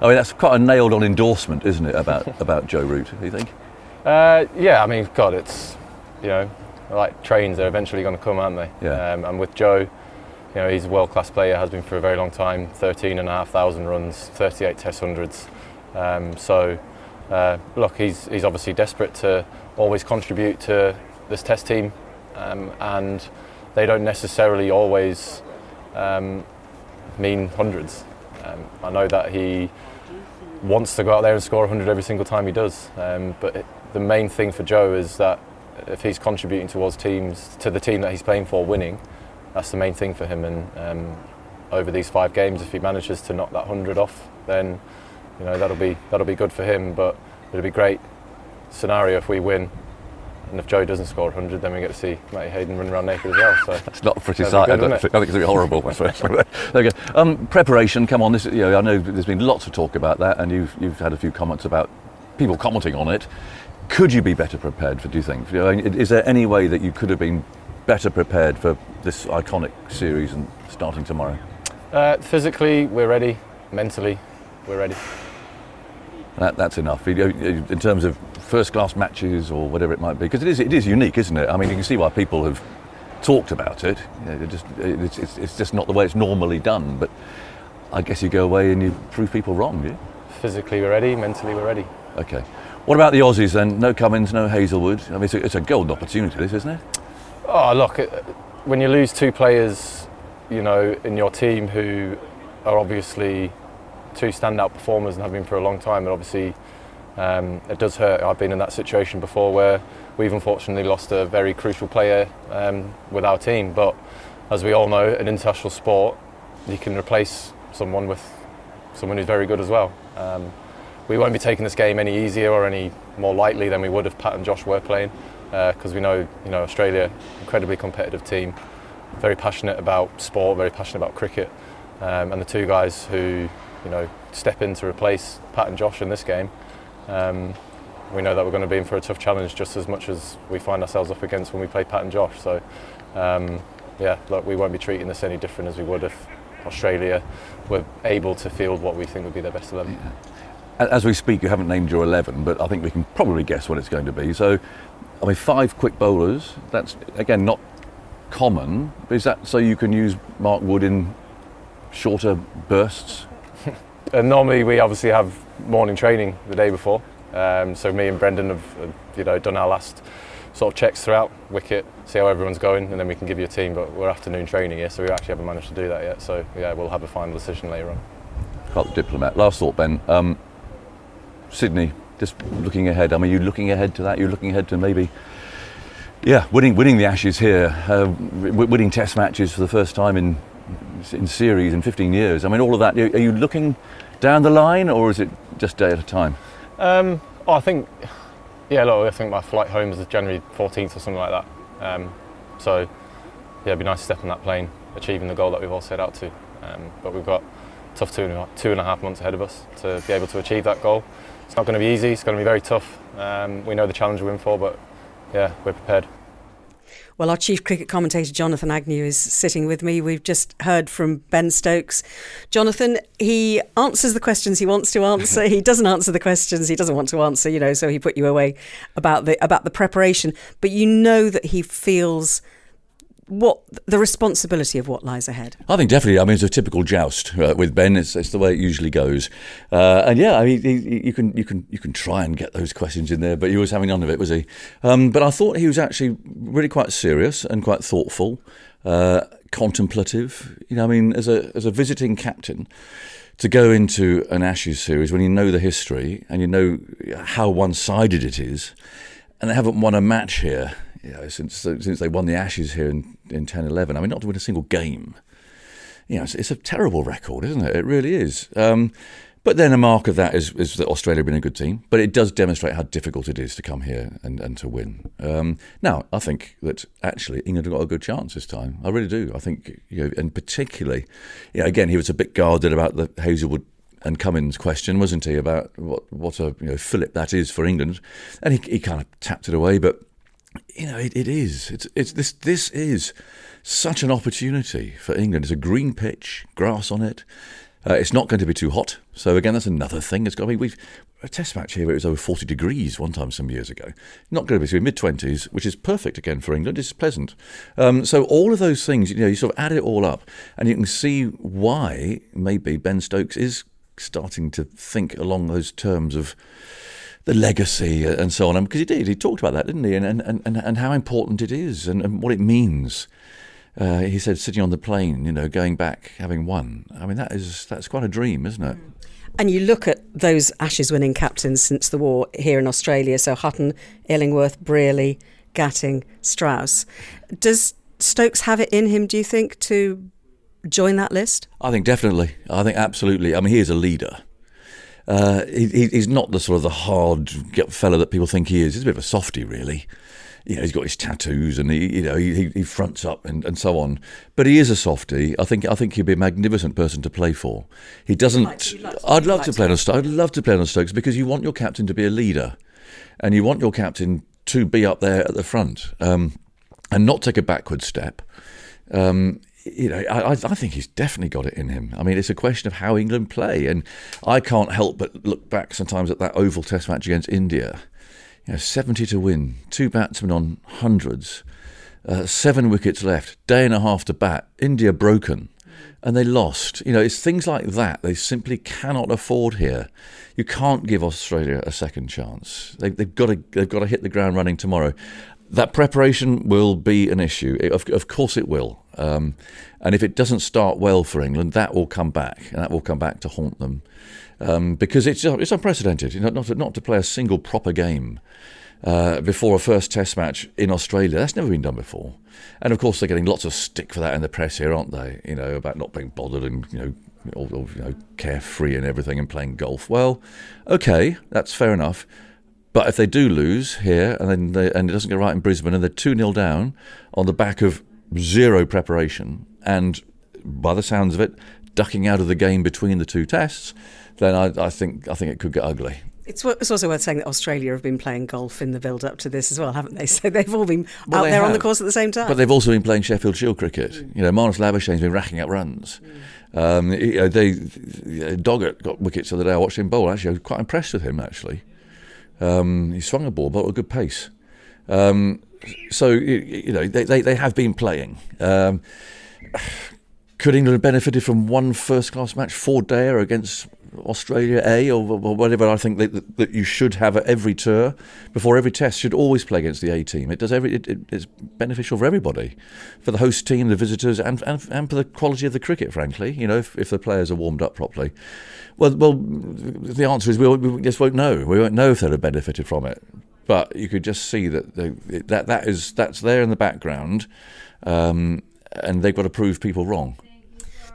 [SPEAKER 5] that's quite a nailed-on endorsement, isn't it, about Joe Root, do you think?
[SPEAKER 8] Yeah, I mean, God, it's, like trains, they're eventually going to come, aren't they?
[SPEAKER 5] Yeah.
[SPEAKER 8] And with Joe, he's a world-class player, has been for a very long time, 13,500 runs, 38 Test hundreds. Look, he's obviously desperate to always contribute to this Test team, and they don't necessarily always mean hundreds. I know that he wants to go out there and score 100 every single time he does. The main thing for Joe is that if he's contributing towards to the team that he's playing for winning, that's the main thing for him. And over these 5 games, if he manages to knock that 100 off, then that'll be good for him. But it'll be a great scenario if we win. And if Joe doesn't score 100, then we get to see Matty Hayden run around naked as well. So
[SPEAKER 5] that's not a pretty sight. I think it's going to be horrible. There you go. Preparation. Come on. I know there's been lots of talk about that, and you've had a few comments about people commenting on it. Could you be better prepared do you think? Is there any way that you could have been better prepared for this iconic series and starting tomorrow?
[SPEAKER 8] Physically, we're ready. Mentally, we're ready.
[SPEAKER 5] That's enough. In terms of first-class matches or whatever it might be, because it is unique, isn't it? I mean, you can see why people have talked about it. It's just not the way it's normally done. But I guess you go away and you prove people wrong, do you?
[SPEAKER 8] Physically, we're ready. Mentally, we're ready.
[SPEAKER 5] Okay. What about the Aussies then? No Cummins, no Hazelwood. I mean, it's a golden opportunity, this, isn't it?
[SPEAKER 8] Oh, look, when you lose 2 players, in your team who are obviously 2 standout performers and have been for a long time, and obviously it does hurt. I've been in that situation before where we've unfortunately lost a very crucial player with our team. But as we all know, in international sport, you can replace someone with someone who's very good as well. We won't be taking this game any easier or any more lightly than we would if Pat and Josh were playing, because we know, Australia, incredibly competitive team, very passionate about sport, very passionate about cricket, and the 2 guys who step in to replace Pat and Josh in this game, we know that we're going to be in for a tough challenge just as much as we find ourselves up against when we play Pat and Josh. So look, we won't be treating this any different as we would if Australia were able to field what we think would be their best 11.
[SPEAKER 5] Yeah. As we speak, you haven't named your 11, but I think we can probably guess what it's going to be. So, 5 quick bowlers, that's, again, not common. Is that so you can use Mark Wood in shorter bursts?
[SPEAKER 8] Normally, we obviously have morning training the day before. So me and Brendan have done our last sort of checks throughout wicket, see how everyone's going, and then we can give you a team. But we're afternoon training here, so we actually haven't managed to do that yet. So, we'll have a final decision later on.
[SPEAKER 5] Quite the diplomat. Last thought, Ben. Sydney, just looking ahead. I mean, you're looking ahead to that. You're looking ahead to maybe, winning the Ashes here, winning Test matches for the first time in series in 15 years. I mean, all of that. Are you looking down the line, or is it just day at a time?
[SPEAKER 8] I think my flight home is January 14th or something like that. It'd be nice to step on that plane, achieving the goal that we've all set out to. But we've got a tough 2.5 months ahead of us to be able to achieve that goal. It's not going to be easy. It's going to be very tough. We know the challenge we're in for, but we're prepared.
[SPEAKER 1] Well, our chief cricket commentator, Jonathan Agnew, is sitting with me. We've just heard from Ben Stokes. Jonathan, he answers the questions he wants to answer. He doesn't answer the questions he doesn't want to answer, so he put you away about the preparation. But you know that he feels what the responsibility of what lies ahead.
[SPEAKER 5] I think definitely. I mean, it's a typical joust with Ben. It's the way it usually goes. You can try and get those questions in there, but he was having none of it, was he? But I thought he was actually really quite serious and quite thoughtful, contemplative. As a visiting captain, to go into an Ashes series when you know the history and you know how one-sided it is, and they haven't won a match here. Since they won the Ashes here in 10-11, I mean, not to win a single game. It's a terrible record, isn't it? It really is. But then a mark of that is that Australia have been a good team, but it does demonstrate how difficult it is to come here and to win. Now, I think that actually England have got a good chance this time. I really do. I think, and particularly, again, he was a bit guarded about the Hazelwood and Cummins question, wasn't he, about what a fillip that is for England, and he kind of tapped it away, but. It is. This is such an opportunity for England. It's a green pitch, grass on it. It's not going to be too hot. So again, that's another thing. It's got to be. A Test match here, it was over 40 degrees one time some years ago. Not going to be through mid-20s, which is perfect again for England. It's pleasant. So all of those things, you sort of add it all up, and you can see why maybe Ben Stokes is starting to think along those terms of the legacy and so on, because he did. He talked about that, didn't he? And how important it is and what it means. He said, sitting on the plane, going back, having won. I mean, that's quite a dream, isn't it?
[SPEAKER 1] And you look at those Ashes winning captains since the war here in Australia, so Hutton, Illingworth, Brearley, Gatting, Strauss. Does Stokes have it in him, do you think, to join that list?
[SPEAKER 5] I think definitely. I think absolutely. I mean, he is a leader. He's not the sort of the hard fella that people think he is. He's a bit of a softie, really. You know, he's got his tattoos and he fronts up and so on. But he is a softie. I think he'd be a magnificent person to play for. He doesn't. I'd love to play on Stokes because you want your captain to be a leader, and you want your captain to be up there at the front and not take a backward step. I think he's definitely got it in him. I mean, it's a question of how England play, and I can't help but look back sometimes at that Oval Test match against India. 70 to win, 2 batsmen on hundreds, 7 wickets left, day and a half to bat, India broken, and they lost. It's things like that they simply cannot afford here. You can't give Australia a second chance. They've got to hit the ground running tomorrow. That preparation will be an issue. Of course it will. And if it doesn't start well for England, that will come back, and that will come back to haunt them. Because it's unprecedented, not to play a single proper game before a first Test match in Australia. That's never been done before. And of course they're getting lots of stick for that in the press here, aren't they? About not being bothered and all carefree and everything and playing golf. Well, okay, that's fair enough. But if they do lose here and it doesn't go right in Brisbane and they're 2-0 down on the back of zero preparation and, by the sounds of it, ducking out of the game between the 2 tests, then I think it could get ugly.
[SPEAKER 1] It's also worth saying that Australia have been playing golf in the build-up to this as well, haven't they? So they've all been out there on the course at the same time.
[SPEAKER 5] But they've also been playing Sheffield Shield cricket. Marnus Labuschagne's been racking up runs. Doggett got wickets the other day. I watched him bowl. Actually, I was quite impressed with him, actually. He swung a ball, but at a good pace. So they have been playing. Could England have benefited from one first-class match, 4-dayer against Australia A or whatever? I think that you should have at every tour, before every test, should always play against the A team. It's beneficial for everybody, for the host team, the visitors, and for the quality of the cricket. Frankly, if the players are warmed up properly. Well, the answer is we just won't know. We won't know if they'd have benefited from it. But you could just see that's there in the background, and they've got to prove people wrong.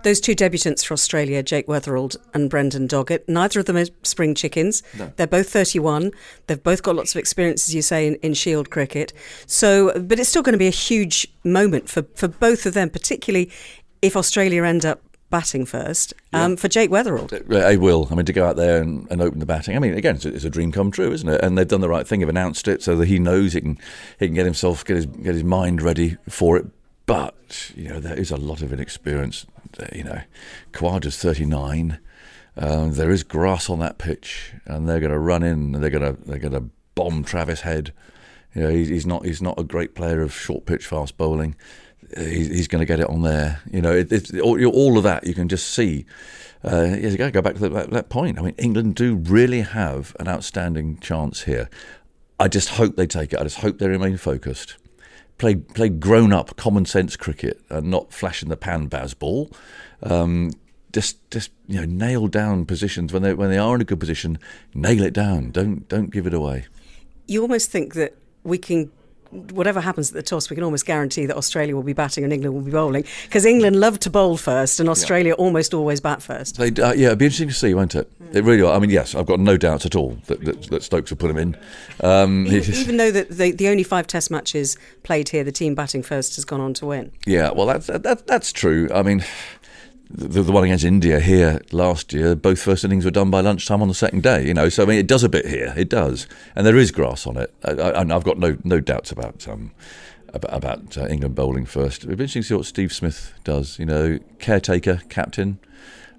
[SPEAKER 1] Those 2 debutants for Australia, Jake Weatherald and Brendan Doggett, neither of them are spring chickens. No. They're both 31. They've both got lots of experience, as you say, in Shield cricket. So, but it's still going to be a huge moment for both of them, particularly if Australia end up batting first. For Jake Weatherald.
[SPEAKER 5] They will. I mean, to go out there and open the batting. I mean, again, it's a dream come true, isn't it? And they've done the right thing. They've announced it so that he knows he can get his mind ready for it. But there is a lot of inexperience. Khawaja's 39. There is grass on that pitch, and they're going to run in and they're going to bomb Travis Head. He's not a great player of short pitch fast bowling. He's going to get it on there. All of that you can just see. You got to go back to that point. I mean, England do really have an outstanding chance here. I just hope they take it. I just hope they remain focused. Play grown-up, common-sense cricket and not flash-in-the-pan baseball. Just nail down positions when they are in a good position. Nail it down. Don't give it away.
[SPEAKER 1] You almost think that we can, whatever happens at the toss, we can almost guarantee that Australia will be batting and England will be bowling, because England love to bowl first and Australia almost always bat first.
[SPEAKER 5] It'd be interesting to see, won't it? It really will. I mean, yes, I've got no doubts at all that Stokes will put him in.
[SPEAKER 1] Even though the only 5 Test matches played here, the team batting first has gone on to win. Yeah,
[SPEAKER 5] well, that's true. I mean, the one against India here last year, both first innings were done by lunchtime on the second day. So I mean, it does a bit here. It does, and there is grass on it. And I've got no doubts about England bowling first. It'll be interesting to see what Steve Smith does. Caretaker captain.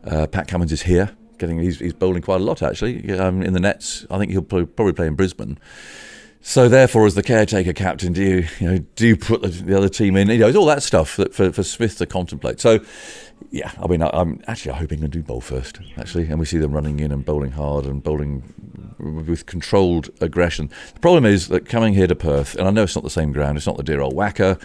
[SPEAKER 5] Pat Cummins is here. He's bowling quite a lot actually in the nets. I think he'll probably play in Brisbane. So therefore, as the caretaker captain, do you put the other team in? It's all that stuff that for Smith to contemplate. So Yeah, I mean, I'm hoping to do bowl first, actually, and we see them running in and bowling hard and bowling with controlled aggression. The problem is that coming here to Perth, and I know it's not the same ground, it's not the dear old Wacker,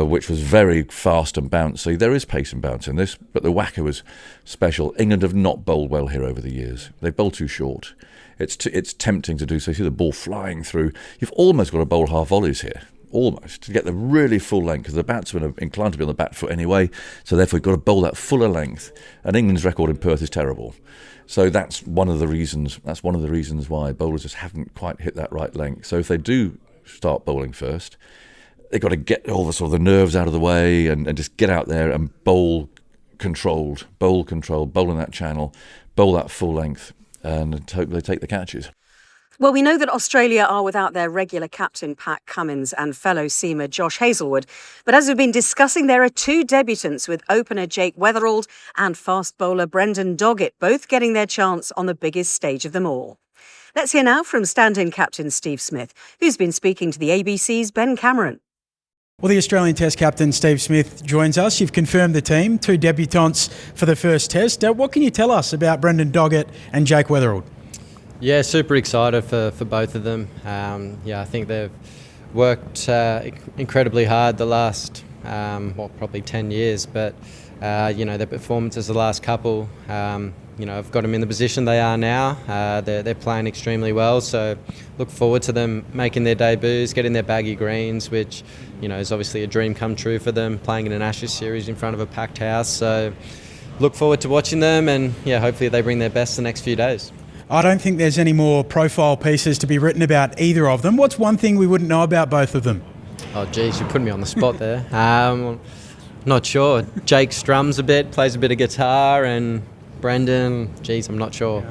[SPEAKER 5] which was very fast and bouncy. There is pace and bounce in this, but the Wacker was special. England have not bowled well here over the years. They bowl too short. It's tempting to do so. You see the ball flying through. You've almost got to bowl half volleys here. Almost, to get the really full length, because the batsmen are inclined to be on the back foot anyway, so therefore you've got to bowl that fuller length. And England's record in Perth is terrible. So that's one of the reasons why bowlers just haven't quite hit that right length. So if they do start bowling first, they've got to get all the sort of the nerves out of the way and just get out there and bowl controlled, bowl in that channel, bowl that full length, and hope they take the catches.
[SPEAKER 1] Well, we know that Australia are without their regular captain Pat Cummins and fellow seamer Josh Hazlewood. But as we've been discussing, there are two debutants with opener Jake Weatherald and fast bowler Brendan Doggett, both getting their chance on the biggest stage of them all. Let's hear now from stand-in captain Steve Smith, who's been speaking to the ABC's Ben Cameron.
[SPEAKER 9] Well, the Australian Test captain Steve Smith joins us. You've confirmed the team, two debutants for the first Test. What can you tell us about Brendan Doggett and Jake Weatherald?
[SPEAKER 10] Yeah, super excited for both of them. I think they've worked incredibly hard the last, probably 10 years. But, their performances the last couple, I've got them in the position they are now. They're playing extremely well. So look forward to them making their debuts, getting their baggy greens, which, is obviously a dream come true for them, playing in an Ashes series in front of a packed house. So look forward to watching them and, hopefully they bring their best the next few days.
[SPEAKER 9] I don't think there's any more profile pieces to be written about either of them. What's one thing we wouldn't know about both of them?
[SPEAKER 10] Oh, geez, you put me on the spot there. Not sure. Jake strums a bit, plays a bit of guitar, and Brendan, geez, I'm not sure.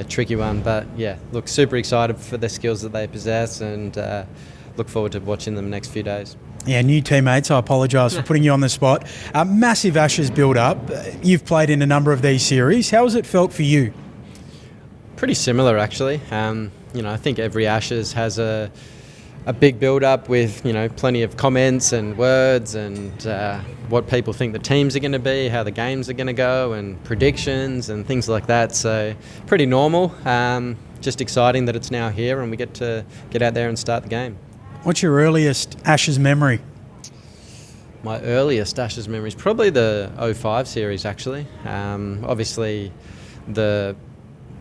[SPEAKER 10] Tricky one, but look, super excited for the skills that they possess and look forward to watching them the next few days.
[SPEAKER 9] Yeah, new teammates, I apologise for putting you on the spot. Massive Ashes build-up. You've played in a number of these series. How has it felt for you?
[SPEAKER 10] Pretty similar, actually. I think every Ashes has a big build-up with, plenty of comments and words and what people think the teams are going to be, how the games are going to go and predictions and things like that. So pretty normal. Just exciting that it's now here and we get to get out there and start the game.
[SPEAKER 9] What's your earliest Ashes memory?
[SPEAKER 10] My earliest Ashes memory is probably the 05 series, actually. Obviously, the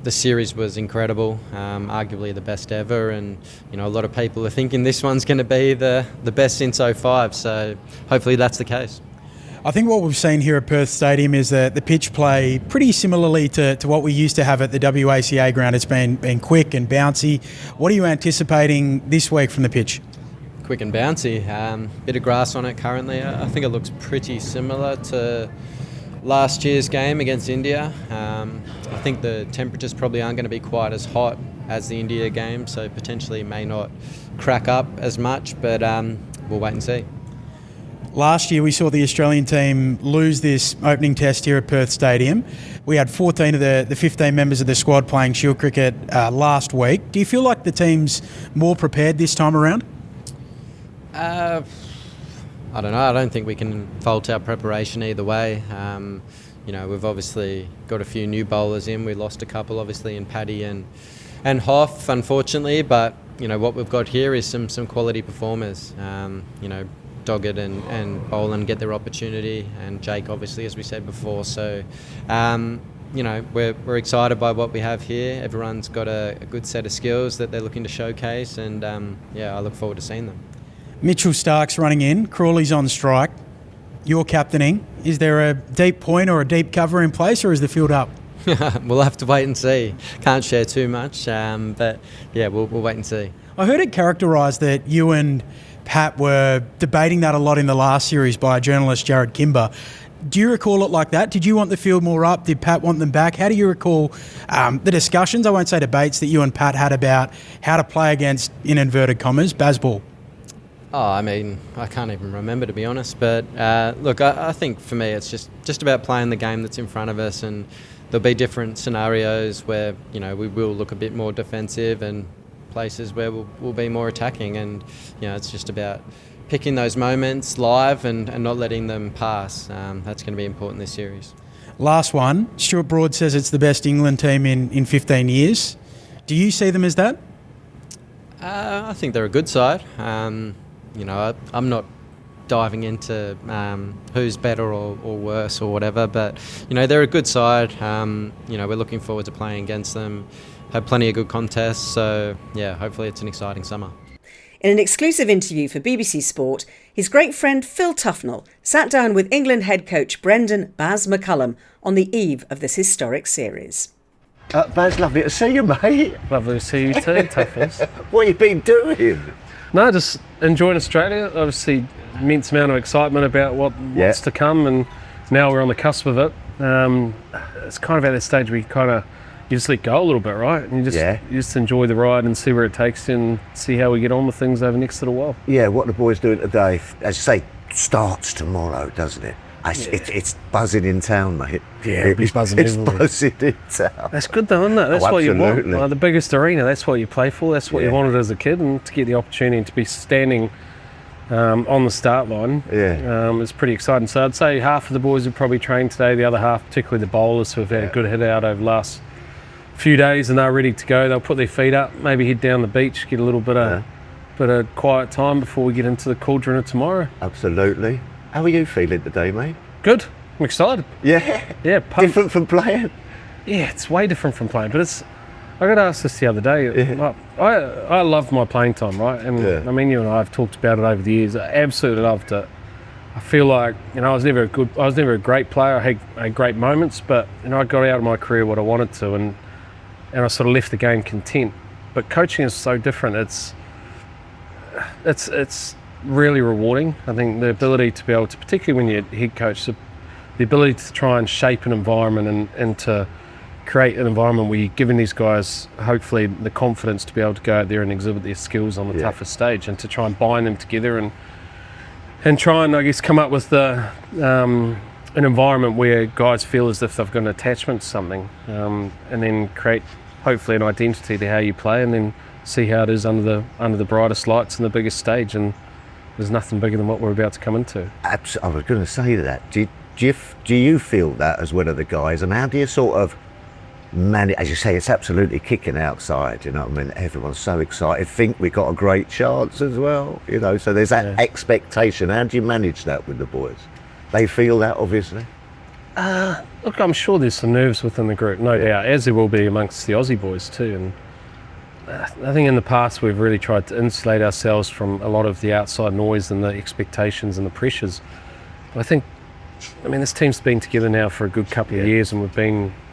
[SPEAKER 10] series was incredible, arguably the best ever, and a lot of people are thinking this one's going to be the best since 05, so hopefully that's the case.
[SPEAKER 9] I think what we've seen here at Perth Stadium is that the pitch play pretty similarly to what we used to have at the WACA ground. It's been quick and bouncy. What are you anticipating this week from the pitch?
[SPEAKER 10] Quick and bouncy. Bit of grass on it currently. I think it looks pretty similar to last year's game against India. I think the temperatures probably aren't going to be quite as hot as the India game, so potentially may not crack up as much, but we'll wait and see.
[SPEAKER 9] Last year we saw the Australian team lose this opening test here at Perth Stadium. We had 14 of the 15 members of the squad playing Shield cricket last week. Do you feel like the team's more prepared this time around?
[SPEAKER 10] I don't know. I don't think we can fault our preparation either way. We've obviously got a few new bowlers in. We lost a couple, obviously, in Paddy and Hoff, unfortunately. But what we've got here is some quality performers. Doggett and Boland get their opportunity, and Jake, obviously, as we said before. So, we're excited by what we have here. Everyone's got a good set of skills that they're looking to showcase, and I look forward to seeing them.
[SPEAKER 9] Mitchell Stark's running in, Crawley's on strike, you're captaining. Is there a deep point or a deep cover in place, or is the field up?
[SPEAKER 10] We'll have to wait and see. Can't share too much, but we'll wait and see.
[SPEAKER 9] I heard it characterised that you and Pat were debating that a lot in the last series by journalist Jared Kimber. Do you recall it like that? Did you want the field more up? Did Pat want them back? How do you recall the discussions, I won't say debates, that you and Pat had about how to play against, in inverted commas, Bazball?
[SPEAKER 10] I can't even remember, to be honest. But look, I think for me it's just about playing the game that's in front of us, and there'll be different scenarios where we will look a bit more defensive and places where we'll be more attacking, and it's just about picking those moments live and not letting them pass. That's going to be important this series.
[SPEAKER 9] Last one. Stuart Broad says it's the best England team in 15 years. Do you see them as that?
[SPEAKER 10] I think they're a good side. I'm not diving into who's better or worse or whatever, but they're a good side. We're looking forward to playing against them. Have plenty of good contests, so yeah, hopefully it's an exciting summer.
[SPEAKER 1] In an exclusive interview for BBC Sport, his great friend Phil Tufnell sat down with England head coach Brendan Baz McCullum on the eve of this historic series.
[SPEAKER 11] Baz, lovely to see you, mate.
[SPEAKER 12] Lovely to see you too, Tuffers.
[SPEAKER 11] What have you been doing?
[SPEAKER 12] No, just enjoying Australia. Obviously, immense amount of excitement about what's to come, and now we're on the cusp of it. It's kind of at that stage where you just let go a little bit, right? And you just enjoy the ride and see where it takes you and see how we get on with things over the next little while.
[SPEAKER 11] Yeah, what are the boys doing today? As you say, starts tomorrow, doesn't it? It's buzzing in town, mate.
[SPEAKER 12] Yeah, it's buzzing
[SPEAKER 11] everywhere. It's buzzing in town.
[SPEAKER 12] That's good though, isn't it? That's what you want.
[SPEAKER 11] Absolutely.
[SPEAKER 12] The biggest arena, that's what you play for. That's what you wanted as a kid, and to get the opportunity to be standing on the start line is pretty exciting. So I'd say half of the boys have probably trained today, the other half, particularly the bowlers who have had a good hit out over the last few days, and they're ready to go. They'll put their feet up, maybe head down the beach, get a little bit of quiet time before we get into the cauldron of tomorrow.
[SPEAKER 11] Absolutely. How are you feeling today, mate?
[SPEAKER 12] Good. I'm excited.
[SPEAKER 11] Yeah?
[SPEAKER 12] Yeah, pumped.
[SPEAKER 11] Different from playing?
[SPEAKER 12] Yeah, it's way different from playing, but I got asked this the other day. I love my playing time, right? And I mean, you and I have talked about it over the years. I absolutely loved it. I feel like, I was never a great player. I had great moments, but I got out of my career what I wanted to, and I sort of left the game content. But coaching is so different. It's really rewarding. I think the ability to be able to, particularly when you're head coach, the ability to try and shape an environment and to create an environment where you're giving these guys hopefully the confidence to be able to go out there and exhibit their skills on the toughest stage, and to try and bind them together and try and, I guess, come up with an environment where guys feel as if they've got an attachment to something, and then create hopefully an identity to how you play, and then see how it is under the brightest lights and the biggest stage. And there's nothing bigger than what we're about to come into.
[SPEAKER 11] I was going to say that. Do you feel that as one of the guys? And how do you sort of manage? As you say, it's absolutely kicking outside. You know what I mean? Everyone's so excited. Think we got a great chance as well. So there's that expectation. How do you manage that with the boys? They feel that, obviously.
[SPEAKER 12] Look, I'm sure there's some nerves within the group, no doubt, as there will be amongst the Aussie boys too. And I think in the past we've really tried to insulate ourselves from a lot of the outside noise and the expectations and the pressures. But this team's been together now for a good couple of years, and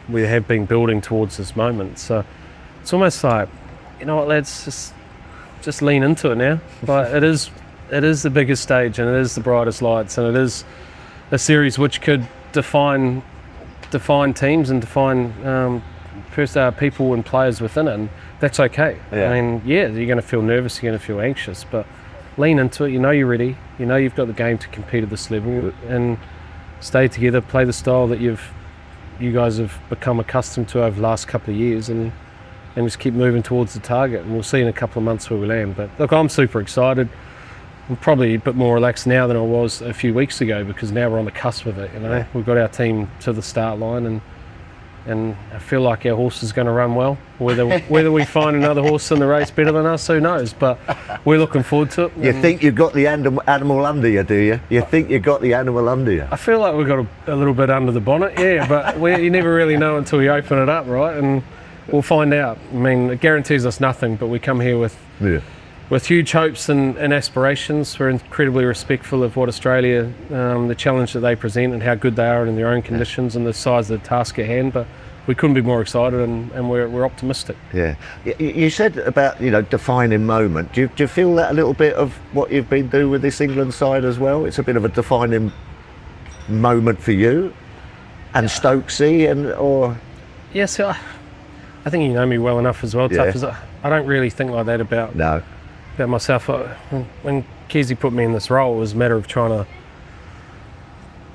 [SPEAKER 12] we have been building towards this moment. So it's almost like, you know what, lads, just lean into it now. Like, it is the biggest stage, and it is the brightest lights, and it is a series which could define teams and define people and players within it, and that's okay. I mean, you're going to feel nervous, you're going to feel anxious, but lean into it. You're ready. You've got the game to compete at this level, and stay together, play the style that you guys have become accustomed to over the last couple of years, and just keep moving towards the target. And we'll see in a couple of months where we land. But look, I'm super excited. I'm probably a bit more relaxed now than I was a few weeks ago, because now we're on the cusp of it. We've got our team to the start line, and I feel like our horse is going to run well. Whether we find another horse in the race better than us, who knows? But we're looking forward to it.
[SPEAKER 11] You think you've got the animal under you, do you? You think you've got the animal under you?
[SPEAKER 12] I feel like we've got a little bit under the bonnet, but you never really know until you open it up, right? And we'll find out. I mean, it guarantees us nothing, but we come here with huge hopes and aspirations. We're incredibly respectful of what Australia, the challenge that they present and how good they are in their own conditions and the size of the task at hand. But we couldn't be more excited, and we're optimistic.
[SPEAKER 11] Yeah. You said about, defining moment. Do you feel that a little bit of what you've been doing with this England side as well? It's a bit of a defining moment for you and Stokesy, or?
[SPEAKER 12] Yes, I think you know me well enough as well, Tuff. I don't really think like that about myself. When Keezy put me in this role, it was a matter of trying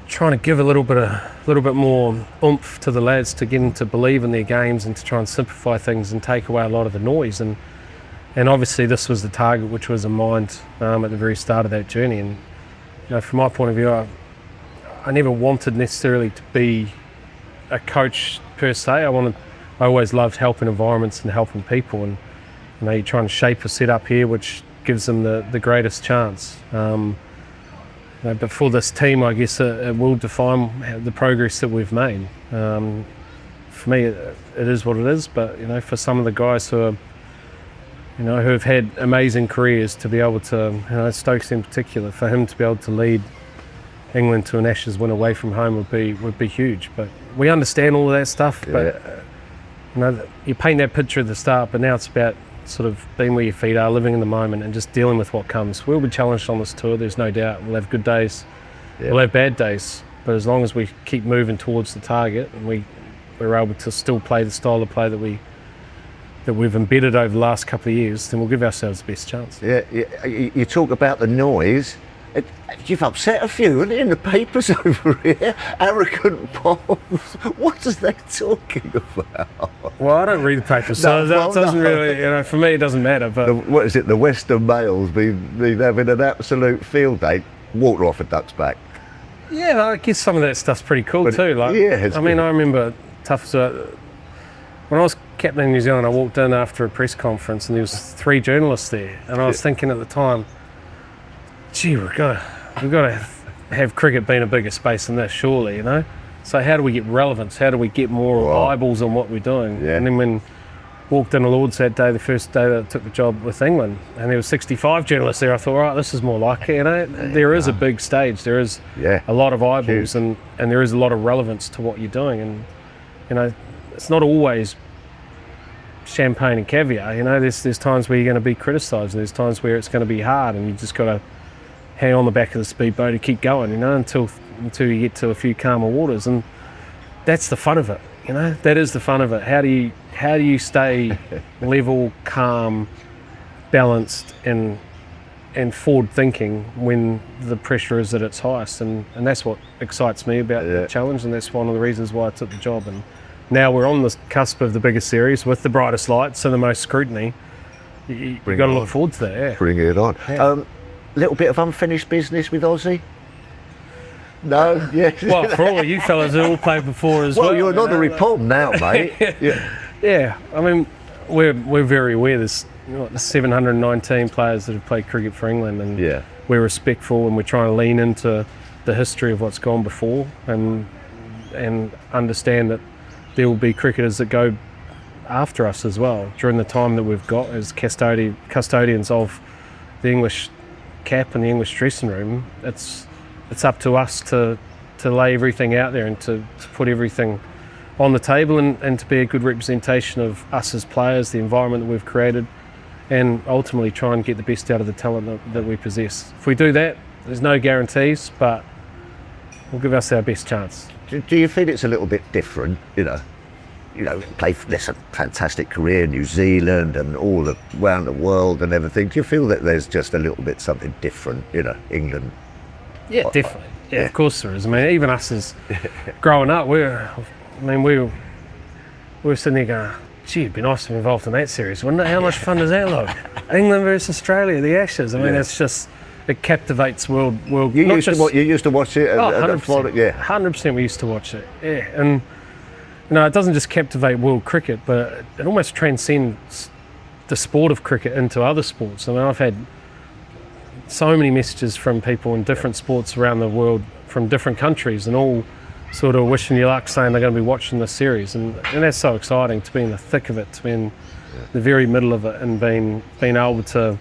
[SPEAKER 12] to give a little bit more oomph to the lads, to get them to believe in their games and to try and simplify things and take away a lot of the noise. And And obviously this was the target which was in mind at the very start of that journey. And from my point of view, I never wanted necessarily to be a coach per se. I always loved helping environments and helping people, and you're trying to shape a setup here which gives them the greatest chance. But for this team, I guess it will define the progress that we've made. For me, it is what it is. But for some of the guys who are, who have had amazing careers, to be able to, Stokes in particular, for him to be able to lead England to an Ashes win away from home would be huge. But we understand all of that stuff.
[SPEAKER 11] Yeah.
[SPEAKER 12] But you paint that picture at the start, but now it's about sort of being where your feet are, living in the moment, and just dealing with what comes. We'll be challenged on this tour. There's no doubt. We'll have good days. We'll have bad days. But as long as we keep moving towards the target, and we're able to still play the style of play that we've embedded over the last couple of years, then we'll give ourselves the best chance.
[SPEAKER 11] Yeah, you talk about the noise. You've upset a few in the papers over here. Arrogant Poles. What is they talking about?
[SPEAKER 12] Well, I don't read the papers, so that doesn't really, for me, it doesn't matter. But
[SPEAKER 11] what is it? The Western Mails been having an absolute field day. Water off a duck's back.
[SPEAKER 12] Yeah, I guess some of that stuff's pretty cool too. I remember when I was captain in New Zealand, I walked in after a press conference and there was 3 journalists there, and I was thinking at the time, gee, we've got to have cricket being a bigger space than this, surely, So how do we get relevance? How do we get more eyeballs on what we're doing?
[SPEAKER 11] Yeah.
[SPEAKER 12] And then when walked in the Lords that day, the first day that I took the job with England, and there were 65 journalists there, I thought, right, this is more like it. There is a big stage, there is a lot of eyeballs, and there is a lot of relevance to what you're doing, and it's not always champagne and caviar. There's times where you're going to be criticised, and there's times where it's going to be hard, and you just got to hang on the back of the speedboat and keep going, until you get to a few calmer waters, and that's the fun of it. That is the fun of it. How do you stay level, calm, balanced, and forward thinking when the pressure is at its highest? And that's what excites me about the challenge, and that's one of the reasons why I took the job. And now we're on the cusp of the biggest series with the brightest lights and the most scrutiny. You've got to look forward to that. Yeah.
[SPEAKER 11] Bring it on.
[SPEAKER 12] Yeah.
[SPEAKER 11] Little bit of unfinished business with Aussie? No? Yeah.
[SPEAKER 12] Well, for all of you fellas who all played before as well.
[SPEAKER 11] Well, you're an honorary Pom now, mate.
[SPEAKER 12] Yeah. I mean, we're very aware there's 719 players that have played cricket for England, and we're respectful, and we're trying to lean into the history of what's gone before, and understand that there will be cricketers that go after us as well during the time that we've got as custodians of the English cap and the English dressing room. It's up to us to lay everything out there and to put everything on the table, and to be a good representation of us as players, the environment that we've created, and ultimately try and get the best out of the talent that we possess. If we do that, there's no guarantees, but we'll give us our best chance.
[SPEAKER 11] Do you feel it's a little bit different, play this a fantastic career in New Zealand and all around the world and everything. Do you feel that there's just a little bit something different, England?
[SPEAKER 12] Yeah, definitely. Yeah, of course there is. I mean, even us as growing up, we were sitting there going, gee, it'd be nice to be involved in that series, wouldn't it? How much fun does that look? England versus Australia, the Ashes. I mean, it's just, it captivates world.
[SPEAKER 11] You used to watch it?
[SPEAKER 12] 100%. Yeah, 100% we used to watch it. Yeah, and it doesn't just captivate world cricket, but it almost transcends the sport of cricket into other sports. I mean, I've had so many messages from people in different sports around the world, from different countries, and all sort of wishing you luck, saying they're going to be watching this series, and that's so exciting to be in the thick of it, to be in the very middle of it, and being able to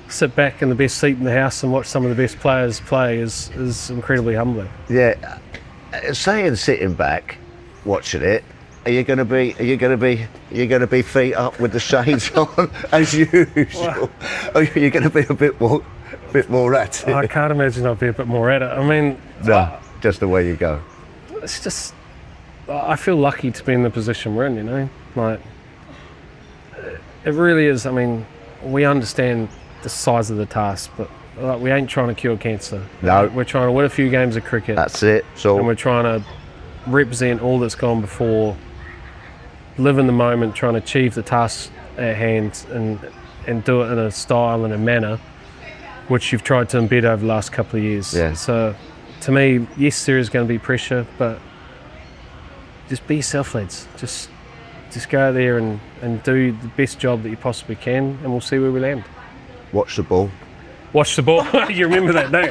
[SPEAKER 12] sit back in the best seat in the house and watch some of the best players play is incredibly humbling.
[SPEAKER 11] Yeah, saying sitting back, watching it, are you going to be feet up with the shades on as usual? Or are you going to be a bit more at it?
[SPEAKER 12] I can't imagine I'll be a bit more at it. I mean,
[SPEAKER 11] no, just the way you go.
[SPEAKER 12] It's just, I feel lucky to be in the position we're in. Like, it really is. I mean, we understand the size of the task, but we ain't trying to cure cancer.
[SPEAKER 11] No,
[SPEAKER 12] we're trying to win a few games of cricket.
[SPEAKER 11] That's it. So,
[SPEAKER 12] and we're trying to represent all that's gone before, live in the moment, trying to achieve the tasks at hand, and and do it in a style and a manner which you've tried to embed over the last couple of years.
[SPEAKER 11] Yeah.
[SPEAKER 12] So to me, yes, there is going to be pressure, but just be yourself, lads. Just go out there and do the best job that you possibly can, and we'll see where we land.
[SPEAKER 11] Watch the ball.
[SPEAKER 12] Watch the ball. You remember that, don't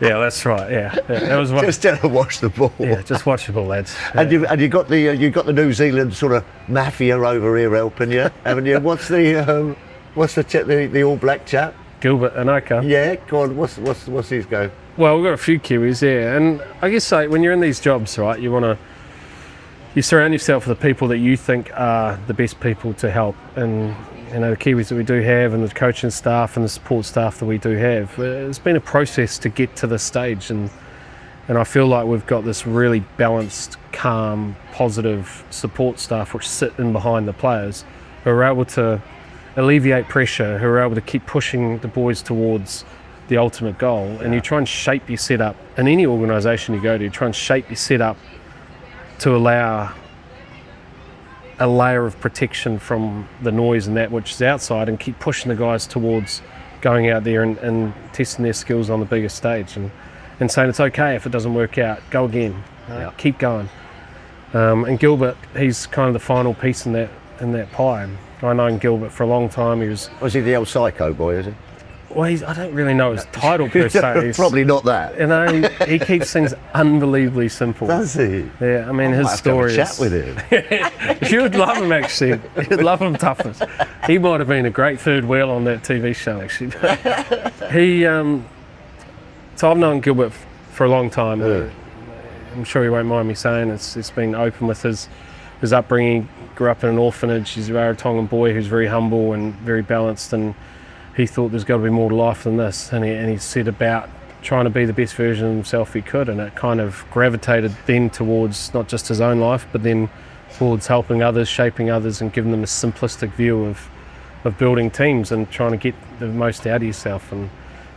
[SPEAKER 12] you? Yeah, that's right. Yeah, that was one.
[SPEAKER 11] Just watch the ball.
[SPEAKER 12] Yeah, just watch the ball, lads.
[SPEAKER 11] And you got the New Zealand sort of mafia over here helping you, haven't you? What's the All Black chap?
[SPEAKER 12] Gilbert Anoka.
[SPEAKER 11] Yeah, go on. What's his go?
[SPEAKER 12] Well, we've got a few Kiwis, yeah, and I guess like when you're in these jobs, right, you surround yourself with the people that you think are the best people to help, and you know the Kiwis that we do have, and the coaching staff and the support staff that we do have. It's been a process to get to this stage, and I feel like we've got this really balanced, calm, positive support staff which sit in behind the players, who are able to alleviate pressure, who are able to keep pushing the boys towards the ultimate goal. And you try and shape your setup in any organisation you go to. You try and shape your setup to allow a layer of protection from the noise and that which is outside, and keep pushing the guys towards going out there and testing their skills on the biggest stage, and saying it's okay if it doesn't work out, go again, keep going. And Gilbert, he's kind of the final piece in that pie. I've known Gilbert for a long time.
[SPEAKER 11] Was he the El Psycho boy, is he?
[SPEAKER 12] Well, I don't really know his title per se.
[SPEAKER 11] Probably not that.
[SPEAKER 12] You know, he keeps things unbelievably simple.
[SPEAKER 11] Does he?
[SPEAKER 12] Yeah, I mean, his story
[SPEAKER 11] have to have a chat with him.
[SPEAKER 12] You would love him, actually. You'd love him toughness. He might have been a great third wheel on that TV show, actually. So I've known Gilbert for a long time.
[SPEAKER 11] Yeah.
[SPEAKER 12] I'm sure he won't mind me saying it's been open with his upbringing. Grew up in an orphanage. He's a Rarotongan boy who's very humble and very balanced, and he thought there's got to be more to life than this, and he set about trying to be the best version of himself he could, and it kind of gravitated then towards not just his own life, but then towards helping others, shaping others, and giving them a simplistic view of building teams and trying to get the most out of yourself. And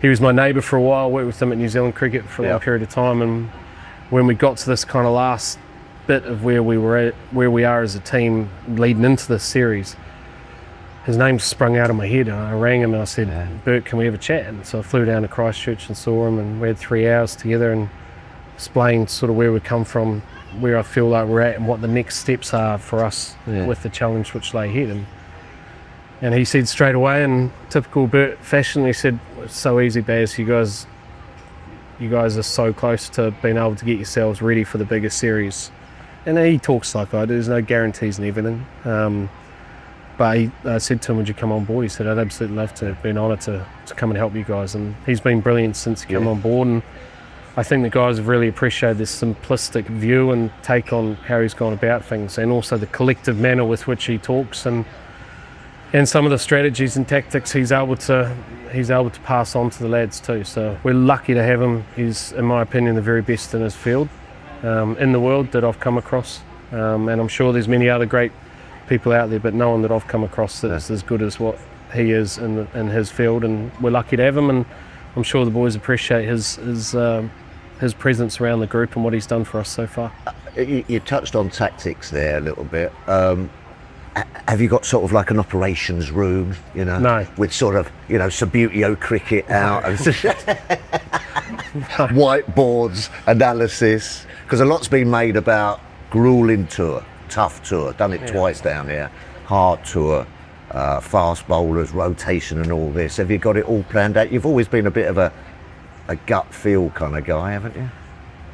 [SPEAKER 12] he was my neighbour for a while. Worked with him at New Zealand Cricket for a long period of time, and when we got to this kind of last bit of where we are as a team leading into this series, his name sprung out of my head, and I rang him and I said, Bert, can we have a chat? And so I flew down to Christchurch and saw him, and we had 3 hours together and explained sort of where we come from, where I feel like we're at, and what the next steps are for us with the challenge which lay ahead. And he said straight away, in typical Bert fashion, he said, it's so easy, Baz, you guys are so close to being able to get yourselves ready for the bigger series. And he talks like I do, there's no guarantees and everything. But I said to him, would you come on board? He said, I'd absolutely love to. It'd be an honour to come and help you guys. And he's been brilliant since he came on board. And I think the guys have really appreciated this simplistic view and take on how he's gone about things, and also the collective manner with which he talks, and some of the strategies and tactics he's able to pass on to the lads too. So we're lucky to have him. He's, in my opinion, the very best in his field. In the world that I've come across, and I'm sure there's many other great people out there, but no one that I've come across that's as good as what he is in his field, and we're lucky to have him, and I'm sure the boys appreciate his presence around the group and what he's done for us so far.
[SPEAKER 11] You touched on tactics there a little bit. Have you got sort of like an operations room,
[SPEAKER 12] No.
[SPEAKER 11] with sort of, Subbuteo cricket out and whiteboards, analysis? Because a lot's been made about grueling tour, tough tour, done it twice down here, hard tour, fast bowlers, rotation and all this. Have you got it all planned out? You've always been a bit of a gut feel kind of guy, haven't you?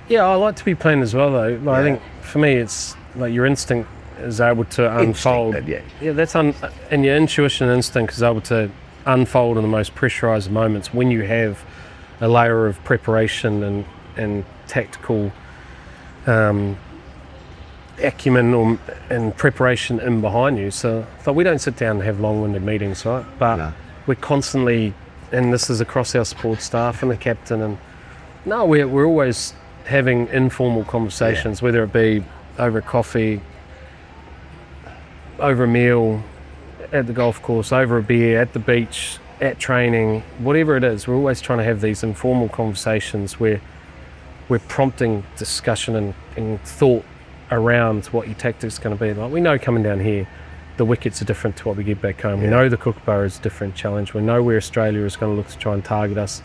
[SPEAKER 12] Yeah, I like to be planned as well though. I think for me it's like your instinct is able to unfold. And your intuition and instinct is able to unfold in the most pressurised moments when you have a layer of preparation and tactical acumen and preparation in behind you. So we don't sit down and have long-winded meetings, right? But we're constantly, and this is across our sports staff and the captain, and we're always having informal conversations, whether it be over a coffee, over a meal, at the golf course, over a beer, at the beach, at training, whatever it is. We're always trying to have these informal conversations where we're prompting discussion and thought around what your tactics is going to be. Like, we know coming down here, the wickets are different to what we get back home. We know the Kookaburra is a different challenge. We know where Australia is going to look to try and target us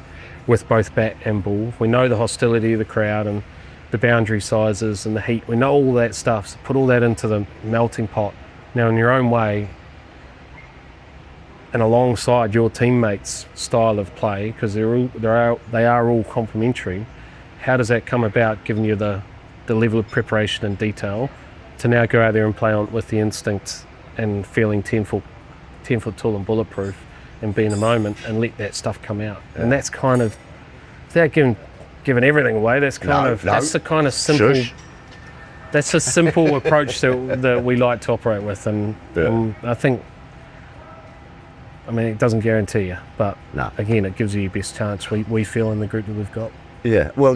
[SPEAKER 12] with both bat and ball. We know the hostility of the crowd and the boundary sizes and the heat. We know all that stuff. So put all that into the melting pot. Now, in your own way, and alongside your teammates' style of play, because they are all complementary, how does that come about, giving you the level of preparation and detail to now go out there and play on with the instinct and feeling 10 foot tall and bulletproof and be in the moment and let that stuff come out? And that's kind of, without giving everything away, that's that's the kind of simple.
[SPEAKER 11] Shush.
[SPEAKER 12] That's a simple approach that we like to operate with, and I think. I mean, it doesn't guarantee you, but again, it gives you your best chance. We feel in the group that we've got.
[SPEAKER 11] Yeah. Well,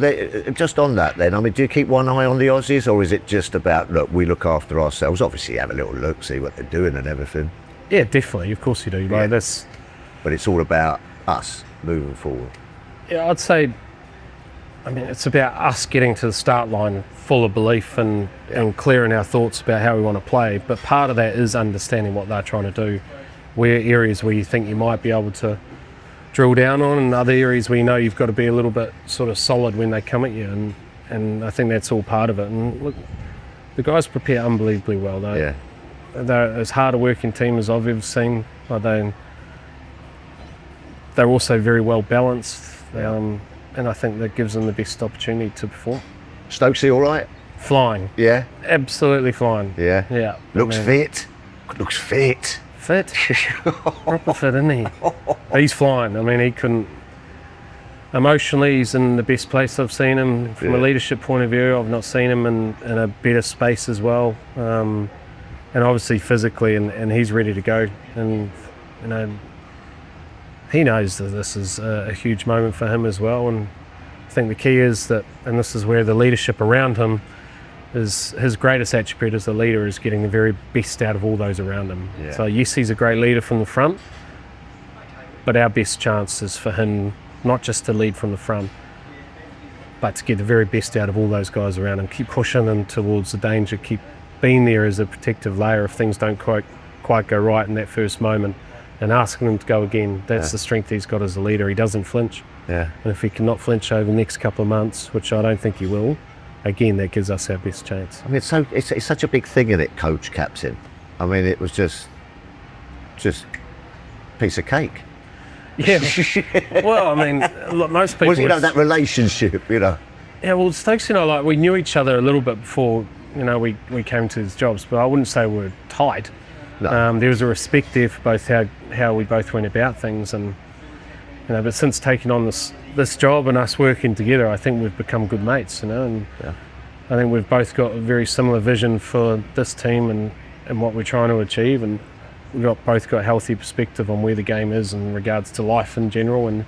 [SPEAKER 11] just on that, then. I mean, do you keep one eye on the Aussies, or is it just about, look, we look after ourselves? Obviously, have a little look, see what they're doing and everything.
[SPEAKER 12] Yeah, definitely. Of course you do. Like,
[SPEAKER 11] but it's all about us moving forward.
[SPEAKER 12] Yeah, I'd say. I mean, it's about us getting to the start line full of belief and clearing our thoughts about how we want to play. But part of that is understanding what they're trying to do, where areas where you think you might be able to drill down on, and other areas where you know you've got to be a little bit sort of solid when they come at you. And I think that's all part of it. And look, the guys prepare unbelievably well. They're as hard a working team as I've ever seen. They're also very well balanced. And I think that gives them the best opportunity to perform.
[SPEAKER 11] Stokesy all right?
[SPEAKER 12] Flying.
[SPEAKER 11] Yeah?
[SPEAKER 12] Absolutely flying.
[SPEAKER 11] Yeah?
[SPEAKER 12] Yeah.
[SPEAKER 11] Looks fit. Looks fit.
[SPEAKER 12] Fit? Proper fit, isn't he? He's flying. I mean, he couldn't... Emotionally, he's in the best place I've seen him. From a leadership point of view, I've not seen him in a better space as well. And obviously physically, and he's ready to go. And, you know, he knows that this is a huge moment for him as well, and I think the key is that, and this is where the leadership around him is, his greatest attribute as a leader is getting the very best out of all those around him.
[SPEAKER 11] Yeah.
[SPEAKER 12] So yes, he's a great leader from the front, but our best chance is for him not just to lead from the front, but to get the very best out of all those guys around him, keep pushing them towards the danger, keep being there as a protective layer if things don't quite go right in that first moment, and asking them to go again. That's the strength he's got as a leader. He doesn't flinch. Yeah. And if he cannot flinch over the next couple of months, which I don't think he will, again, that gives us our best chance.
[SPEAKER 11] I mean, it's such a big thing, isn't it, coach, captain? I mean, it was just piece of cake.
[SPEAKER 12] Yeah. Well, I mean, look, most people...
[SPEAKER 11] Well, you know, that relationship, you know.
[SPEAKER 12] Yeah, well, Stokes and I, like, we knew each other a little bit before, you know, we came to these jobs, but I wouldn't say we were tight. No. There was a respect there for both how we both went about things, and you know. But since taking on this job and us working together, I think we've become good mates, you know. And I think we've both got a very similar vision for this team and what we're trying to achieve, and we've both got a healthy perspective on where the game is in regards to life in general, and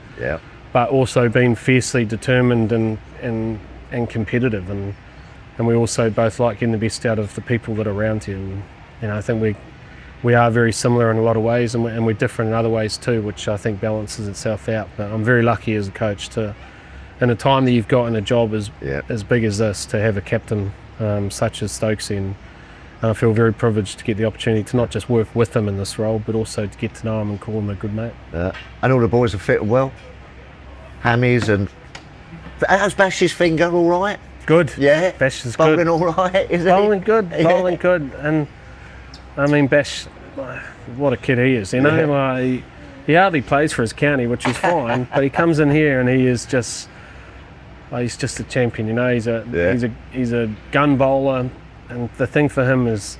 [SPEAKER 12] but also being fiercely determined and competitive, and we also both like getting the best out of the people that are around you. And, you know, I think we are very similar in a lot of ways, and we're different in other ways too, which I think balances itself out. But I'm very lucky as a coach to, in a time that you've got in a job as big as this, to have a captain such as Stokesy, and I feel very privileged to get the opportunity to not just work with him in this role, but also to get to know him and call him a good mate.
[SPEAKER 11] And all the boys are fit and well? Hammies and... How's Bash's finger, all right?
[SPEAKER 12] Good.
[SPEAKER 11] Yeah?
[SPEAKER 12] Bash is
[SPEAKER 11] bowling
[SPEAKER 12] good.
[SPEAKER 11] All right, is
[SPEAKER 12] bowling good, bowling good. And I mean, Bash, what a kid he is, you know. Like, he hardly plays for his county, which is fine, but he comes in here and he is just, he's just a champion, you know. He's a gun bowler, and the thing for him is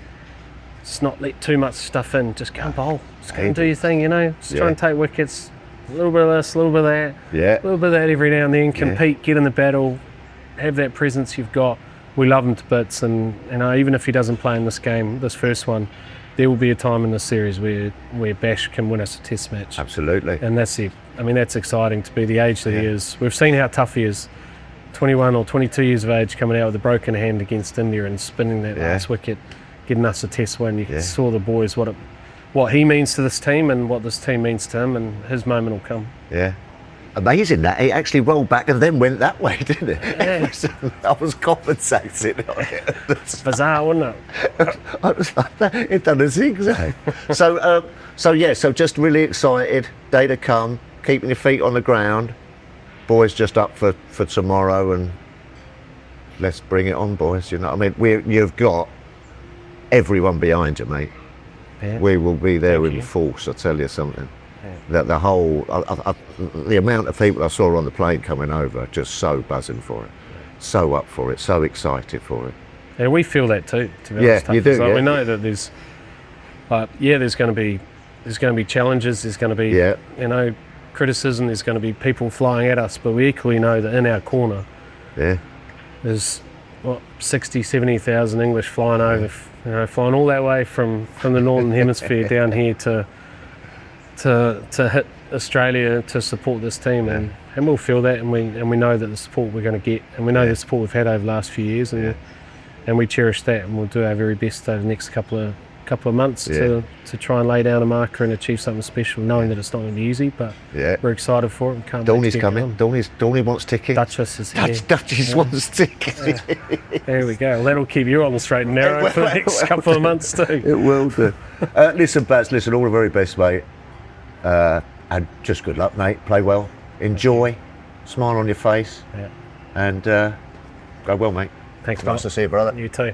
[SPEAKER 12] just not let too much stuff in. Just go and bowl, just go and do your thing, you know. Just try and take wickets, a little bit of this, a little bit of that, a little bit of that every now and then. Compete, get in the battle, have that presence you've got. We love him to bits, and you know, even if he doesn't play in this game, this first one, there will be a time in this series where Bash can win us a test match.
[SPEAKER 11] Absolutely.
[SPEAKER 12] And that's it. I mean, that's exciting to be the age that he is. We've seen how tough he is. 21 or 22 years of age, coming out with a broken hand against India and spinning that last wicket, getting us a test win. You saw the boys, what he means to this team and what this team means to him, and his moment will come.
[SPEAKER 11] Yeah. amazing that it actually rolled back and then went that way, didn't it? I was compensating on it.
[SPEAKER 12] It's bizarre, wasn't it?
[SPEAKER 11] I was like that. It done a zigzag. So just really excited. Day to come. Keeping your feet on the ground. Boys just up for tomorrow, and let's bring it on, boys. You know what I mean? You've got everyone behind you, mate.
[SPEAKER 12] Yeah.
[SPEAKER 11] We will be there
[SPEAKER 12] Thank
[SPEAKER 11] in
[SPEAKER 12] you.
[SPEAKER 11] force. I tell you something. That the whole, the amount of people I saw on the plane coming over, just so buzzing for it, so up for it, so excited for it.
[SPEAKER 12] And we feel that too. To be
[SPEAKER 11] Yeah,
[SPEAKER 12] honest,
[SPEAKER 11] you do,
[SPEAKER 12] Like,
[SPEAKER 11] yeah.
[SPEAKER 12] We know that there's going to be challenges. There's going to be you know, criticism. There's going to be people flying at us, but we equally know that in our corner, there's 60,000-70,000 English flying over, you know, flying all that way from the northern hemisphere down here to hit Australia to support this team, and we'll feel that, and we know that the support we're going to get, and we know the support we've had over the last few years, and we cherish that, and we'll do our very best over the next couple of months to try and lay down a marker and achieve something special, knowing that it's not going to be easy, but we're excited for it. And can't wait to
[SPEAKER 11] Donny's
[SPEAKER 12] get
[SPEAKER 11] coming.
[SPEAKER 12] going.
[SPEAKER 11] Donny wants tickets.
[SPEAKER 12] Duchess is here.
[SPEAKER 11] Duchess wants tickets.
[SPEAKER 12] There we go. Well, that'll keep you on the straight and narrow for the next couple of months too.
[SPEAKER 11] It will do. Listen, Baz, all the very best, mate. And just good luck, mate. Play well. Enjoy. Smile on your face. And go well, mate.
[SPEAKER 12] Thanks,
[SPEAKER 11] nice
[SPEAKER 12] mate.
[SPEAKER 11] to see you, brother.
[SPEAKER 12] You too.